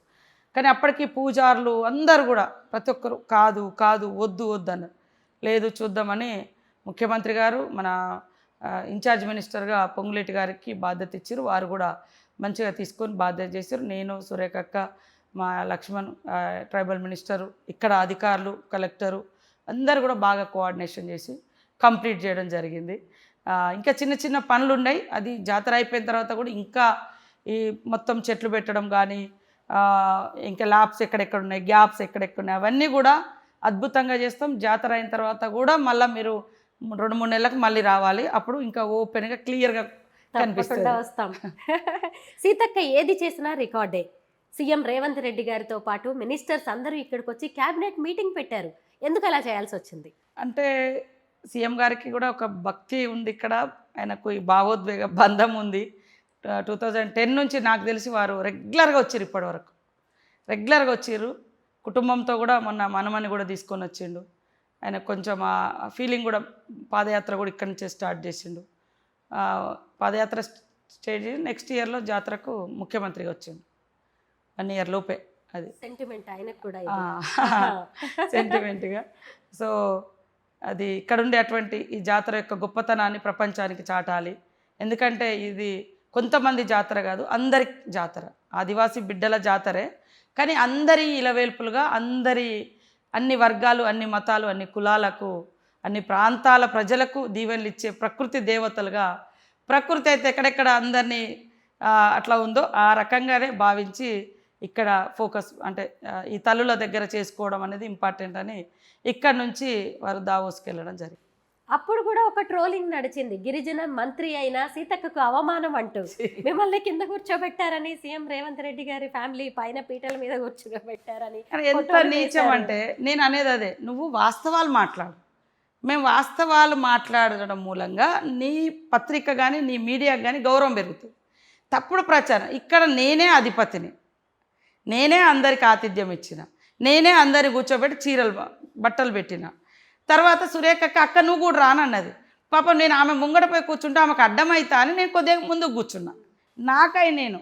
కానీ అప్పటికి పూజారులు అందరూ కూడా ప్రతి ఒక్కరు కాదు కాదు వద్దు వద్దు అన్నారు. లేదు చూద్దామని ముఖ్యమంత్రి గారు మన ఇన్ఛార్జ్ మినిస్టర్గా పొంగులేటి గారికి బాధ్యత ఇచ్చారు. వారు కూడా మంచిగా తీసుకొని బాధ్యత చేశారు. నేను, సురేఖక్క, మా లక్ష్మణ్ ట్రైబల్ మినిస్టరు, ఇక్కడ అధికారులు, కలెక్టరు అందరూ కూడా బాగా కోఆర్డినేషన్ చేసి కంప్లీట్ చేయడం జరిగింది. ఇంకా చిన్న చిన్న పనులు ఉన్నాయి. అది జాతర అయిపోయిన తర్వాత కూడా ఇంకా ఈ మొత్తం చెట్లు పెట్టడం కానీ, ఇంకా ల్యాబ్స్ ఎక్కడెక్కడ ఉన్నాయి, గ్యాప్స్ ఎక్కడెక్కడ ఉన్నాయి, అవన్నీ కూడా అద్భుతంగా చేస్తాం. జాతర అయిన తర్వాత కూడా మళ్ళీ మీరు 2-3 నెలలకు మళ్ళీ రావాలి. అప్పుడు ఇంకా ఓపెన్గా క్లియర్గా కనిపిస్తుంది. వస్తాం. సీతక్క ఏది చేసినా రికార్డే. సీఎం రేవంత్ రెడ్డి గారితో పాటు మినిస్టర్స్ అందరూ ఇక్కడికి వచ్చి క్యాబినెట్ మీటింగ్ పెట్టారు. ఎందుకు అలా చేయాల్సి వచ్చింది? అంటే సీఎం గారికి కూడా ఒక భక్తి ఉంది ఇక్కడ, ఆయనకు ఈ భావోద్వేగ బంధం ఉంది. 2010 నుంచి నాకు తెలిసి వారు రెగ్యులర్గా వచ్చారు. ఇప్పటి వరకు రెగ్యులర్గా వచ్చారు. కుటుంబంతో కూడా మొన్న మనమని కూడా తీసుకొని వచ్చిండు. ఆయన కొంచెం ఆ ఫీలింగ్ కూడా, పాదయాత్ర కూడా ఇక్కడి నుంచే స్టార్ట్ చేసిండు. పాదయాత్ర స్టేజ్ నెక్స్ట్ ఇయర్లో జాతరకు ముఖ్యమంత్రిగా వచ్చిండు. 1 year లోపే. అది సెంటిమెంట్ ఆయనకు కూడా, సెంటిమెంట్గా. సో అది ఇక్కడ ఉండే అటువంటి ఈ జాతర యొక్క గొప్పతనాన్ని ప్రపంచానికి చాటాలి. ఎందుకంటే ఇది కొంతమంది జాతర కాదు, అందరి జాతర, ఆదివాసీ బిడ్డల జాతరే. కానీ అందరి ఇలవేల్పులుగా అన్ని వర్గాలు, అన్ని మతాలు, అన్ని కులాలకు, అన్ని ప్రాంతాల ప్రజలకు దీవెనలు ఇచ్చే ప్రకృతి దేవతలుగా, ప్రకృతి అయితే ఎక్కడెక్కడ అందరినీ అట్లా ఉందో ఆ రకంగానే భావించి ఇక్కడ ఫోకస్ అంటే ఈ తల్లుల దగ్గర చేసుకోవడం అనేది ఇంపార్టెంట్ అని ఇక్కడ నుంచి వారు దావోస్కి వెళ్ళడం జరిగింది. అప్పుడు కూడా ఒక ట్రోలింగ్ నడిచింది. గిరిజన మంత్రి అయిన సీతక్కకు అవమానం అంటూ మిమ్మల్ని కింద కూర్చోబెట్టారని, సీఎం రేవంత్ రెడ్డి గారి ఫ్యామిలీ పైన పీటల మీద కూర్చోబెట్టారని. ఎంత నీచం అంటే నేను అనేది అదే, నువ్వు వాస్తవాలు మాట్లాడు. మేము వాస్తవాలు మాట్లాడడం మూలంగా నీ పత్రిక కానీ నీ మీడియాకి కానీ గౌరవం పెరుగుతుంది. తప్పుడు ప్రచారం, ఇక్కడ నేనే అధిపతిని, నేనే అందరికి ఆతిథ్యం ఇచ్చిన, నేనే అందరి కూర్చోబెట్టి బట్టలు పెట్టిన. తర్వాత సురేఖక్క అక్క నువ్వు కూడా రానన్నది. పాపం నేను ఆమె ముంగడపోయి కూర్చుంటే ఆమెకు అడ్డమవుతా అని నేను కొద్దిగా ముందుకు కూర్చున్నా. నాకై నేను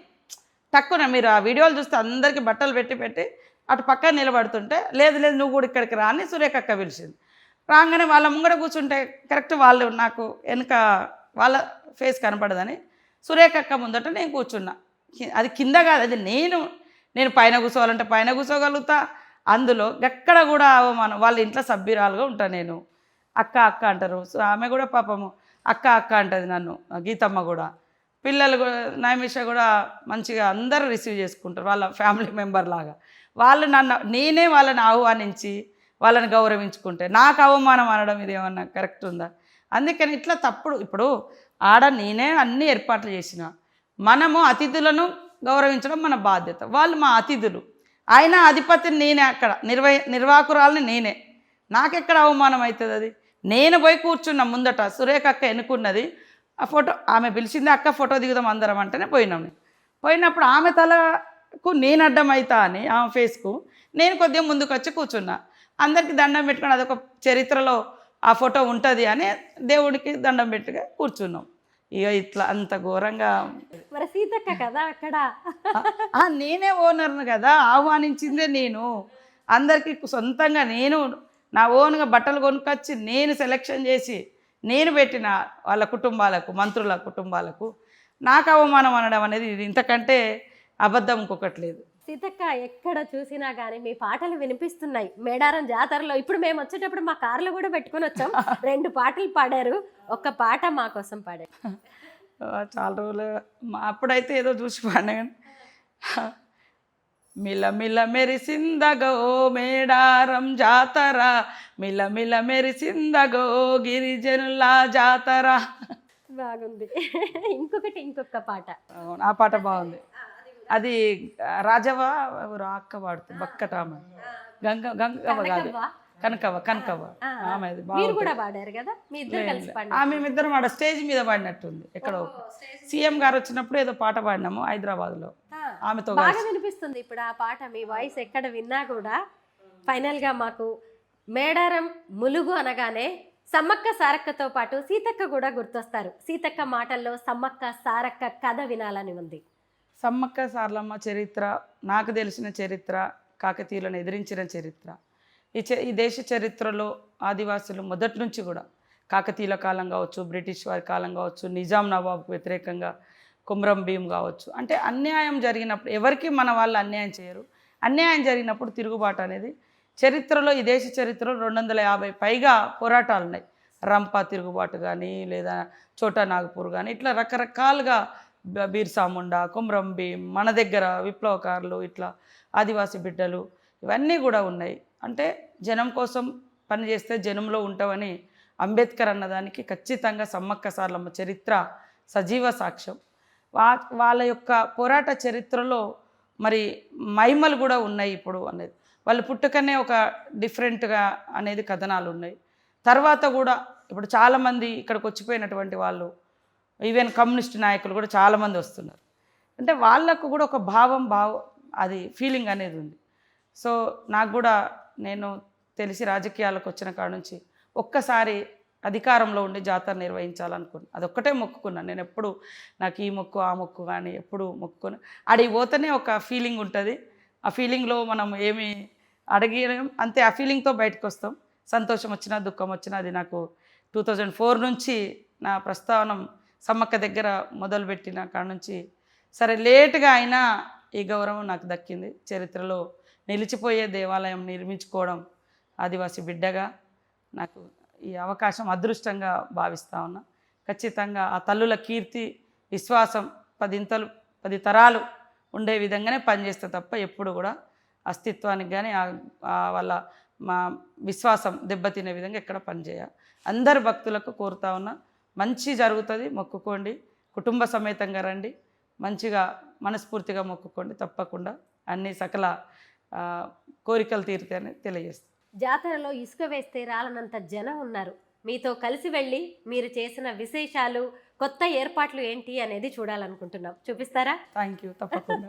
తక్కువ, మీరు ఆ వీడియోలు చూస్తే అందరికీ బట్టలు పెట్టి అటు పక్కన నిలబడుతుంటే లేదు నువ్వు కూడా ఇక్కడికి రా అని సురేఖక్క పిలిచింది. రాగానే వాళ్ళ ముంగడ కూర్చుంటే కరెక్ట్ వాళ్ళు నాకు వెనుక వాళ్ళ ఫేస్ కనపడదని సురేఖక్క ముందట నేను కూర్చున్నా. అది కింద కాదు, అది నేను పైన కూర్చోవాలంటే పైన కూర్చోగలుగుతా. అందులో ఎక్కడ కూడా అవమానం. వాళ్ళ ఇంట్లో సభ్యురాలుగా ఉంటాను నేను. అక్క అంటారు. సో ఆమె కూడా పాపము అక్క అంటది నన్ను, గీతమ్మ కూడా. పిల్లలు కూడా, నైమిష కూడా మంచిగా అందరూ రిసీవ్ చేసుకుంటారు వాళ్ళ ఫ్యామిలీ మెంబర్ లాగా. వాళ్ళు నేనే వాళ్ళని ఆహ్వానించి వాళ్ళని గౌరవించుకుంటే నాకు అవమానం అనడం ఇది ఏమన్నా కరెక్ట్ ఉందా? అందుకని ఇట్లా తప్పుడు. ఇప్పుడు నేనే అన్ని ఏర్పాట్లు చేసిన. మనము అతిథులను గౌరవించడం మన బాధ్యత. వాళ్ళు మా అతిథులు, ఆయన అధిపతిని నేనే, అక్కడ నిర్వాహకురాలని నేనే. నాకెక్కడ అవమానం అవుతుంది? అది నేను పోయి కూర్చున్నా ముందట, సురేఖ అక్క ఎన్నుకున్నది. ఆ ఫోటో ఆమె పిలిచింది, అక్క ఫోటో దిగుదాం అందరం అంటేనే పోయినాం. పోయినప్పుడు ఆమె తలకు నేను అడ్డం అవుతా అని ఆమె ఫేస్కు నేను కొద్దిగా ముందుకు వచ్చి కూర్చున్నా. అందరికీ దండం పెట్టుకుని అదొక చరిత్రలో ఆ ఫోటో ఉంటుంది అని దేవుడికి దండం పెట్టుగా కూర్చున్నాం. ఇక ఇట్లా అంత ఘోరంగా మరి సీతక్క కదా అక్కడ. నేనే ఓనర్ను కదా, ఆహ్వానించిందే నేను. అందరికీ సొంతంగా నేను నా ఓన్గా బట్టలు కొనుక్కొచ్చి నేను సెలెక్షన్ చేసి నేను పెట్టిన వాళ్ళ కుటుంబాలకు, మంత్రుల కుటుంబాలకు నాకు అవమానం అనడం అనేది ఇది ఇంతకంటే అబద్ధం ఇంకొకటి లేదు. సీతక్క ఎక్కడ చూసినా కానీ మీ పాటలు వినిపిస్తున్నాయి మేడారం జాతరలో. ఇప్పుడు మేము వచ్చేటప్పుడు మా కార్లో కూడా పెట్టుకొని వచ్చాం. 2 పాటలు పాడారు, ఒక్క పాట మా కోసం పాడారు. చాలా రోజులు అప్పుడైతే ఏదో చూసి పాడినా కానీ మిలమిల మెరిసిందగో మేడారం జాతర, మిలమిల మెరిసిందగో గిరిజనుల జాతర. బాగుంది. ఇంకొక పాట. ఆ పాట బాగుంది. అది రాజవ ఎవరు అక్క పాడుతుంది, బక్కటామ గంగవ్వ కాదు, కనకవ్వ ఆమెది మీరు కూడా పాడారు కదా, మీ ఇద్దరు కలిసి పాడారు. మేమిద్దరం ఆడ స్టేజ్ మీద పాడినట్టుంది. ఎక్కడో సీఎం గారు వచ్చినప్పుడు ఏదో పాట పాడినాము హైదరాబాద్లో, ఆమెతో బాగా వినిపిస్తుంది ఇప్పుడు ఆ పాట. మీ వాయిస్ ఎక్కడ విన్నా కూడా ఫైనల్గా మాకు మేడారం ములుగు అనగానే సమ్మక్క సారక్కతో పాటు సీతక్క కూడా గుర్తొస్తారు. సీతక్క మాటల్లో సమ్మక్క సారక్క కథ వినాలని ఉంది. సమ్మక్క సారలమ్మ చరిత్ర, నాకు తెలిసిన చరిత్ర, కాకతీయులను ఎదిరించిన చరిత్ర, ఈ దేశ చరిత్రలో ఆదివాసులు మొదటి నుంచి కూడా కాకతీయుల కాలం కావచ్చు, బ్రిటిష్ వారి కాలం కావచ్చు, నిజాం నవాబ్కు వ్యతిరేకంగా కుమ్రం భీం కావచ్చు, అంటే అన్యాయం జరిగినప్పుడు ఎవరికి మన వాళ్ళు అన్యాయం చేయరు. అన్యాయం జరిగినప్పుడు తిరుగుబాటు అనేది చరిత్రలో, ఈ దేశ చరిత్రలో 250 పైగా పోరాటాలు ఉన్నాయి. రంపా తిరుగుబాటు కానీ, లేదా చోటా నాగపూర్ కానీ, ఇట్లా రకరకాలుగా బీర్సా ముండా, కుమ్రం భీం, మన దగ్గర విప్లవకారులు, ఇట్లా ఆదివాసీ బిడ్డలు, ఇవన్నీ కూడా ఉన్నాయి. అంటే జనం కోసం పనిచేస్తే జనంలో ఉంటామని అంబేద్కర్ అన్నదానికి ఖచ్చితంగా సమ్మక్క సారలమ్మ చరిత్ర సజీవ సాక్ష్యం. వాళ్ళ యొక్క పోరాట చరిత్రలో మరి మహిమలు కూడా ఉన్నాయి ఇప్పుడు అనేది. వాళ్ళు పుట్టుకనే ఒక డిఫరెంట్గా అనేది కథనాలు ఉన్నాయి. తర్వాత కూడా ఇప్పుడు చాలామంది ఇక్కడికి వచ్చిపోయినటువంటి వాళ్ళు, ఈవెన్ కమ్యూనిస్ట్ నాయకులు కూడా చాలామంది వస్తున్నారు. అంటే వాళ్ళకు కూడా ఒక అది ఫీలింగ్ అనేది ఉంది. సో నాకు కూడా, నేను తెలిసి రాజకీయాలకు వచ్చిన కాడ నుంచి ఒక్కసారి అధికారంలో ఉండి జాతర నిర్వహించాలనుకున్నాను. అదొక్కటే మొక్కుకున్నాను. నేను ఎప్పుడు నాకు ఈ మొక్కు ఆ మొక్కు కానీ ఎప్పుడు మొక్కుకున్నా. అడిగి పోతేనే ఒక ఫీలింగ్ ఉంటుంది. ఆ ఫీలింగ్లో మనం ఏమి అడిగినాం అంతే, ఆ ఫీలింగ్తో బయటకు వస్తాం. సంతోషం వచ్చినా దుఃఖం వచ్చినా అది నాకు 2004 నుంచి నా ప్రస్థానం సమ్మక్క దగ్గర మొదలుపెట్టిన కాడ నుంచి సరే లేటుగా అయినా ఈ గౌరవం నాకు దక్కింది. చరిత్రలో నిలిచిపోయే దేవాలయం నిర్మించుకోవడం ఆదివాసీ బిడ్డగా నాకు ఈ అవకాశం అదృష్టంగా భావిస్తూ ఉన్నా. ఖచ్చితంగా ఆ తల్లుల కీర్తి, విశ్వాసం 10 తరాలు ఉండే విధంగానే పనిచేస్తే తప్ప ఎప్పుడు కూడా అస్తిత్వానికి కానీ వాళ్ళ మా విశ్వాసం దెబ్బతినే విధంగా ఎక్కడ పనిచేయాలి. అందరు భక్తులకు కోరుతా ఉన్నా, మంచి జరుగుతుంది, మొక్కుకోండి, కుటుంబ సమేతంగా రండి, మంచిగా మనస్ఫూర్తిగా మొక్కుకోండి, తప్పకుండా అన్ని సకల కోరికలు తీరుతాయని తెలియజేస్తాను. జాతరలో ఇసుక వేస్తే రాలనంత జనం ఉన్నారు. మీతో కలిసి వెళ్ళి మీరు చేసిన విశేషాలు, కొత్త ఏర్పాట్లు ఏంటి అనేది చూడాలనుకుంటున్నాం. చూపిస్తారా? థ్యాంక్ యూ, తప్పకుండా.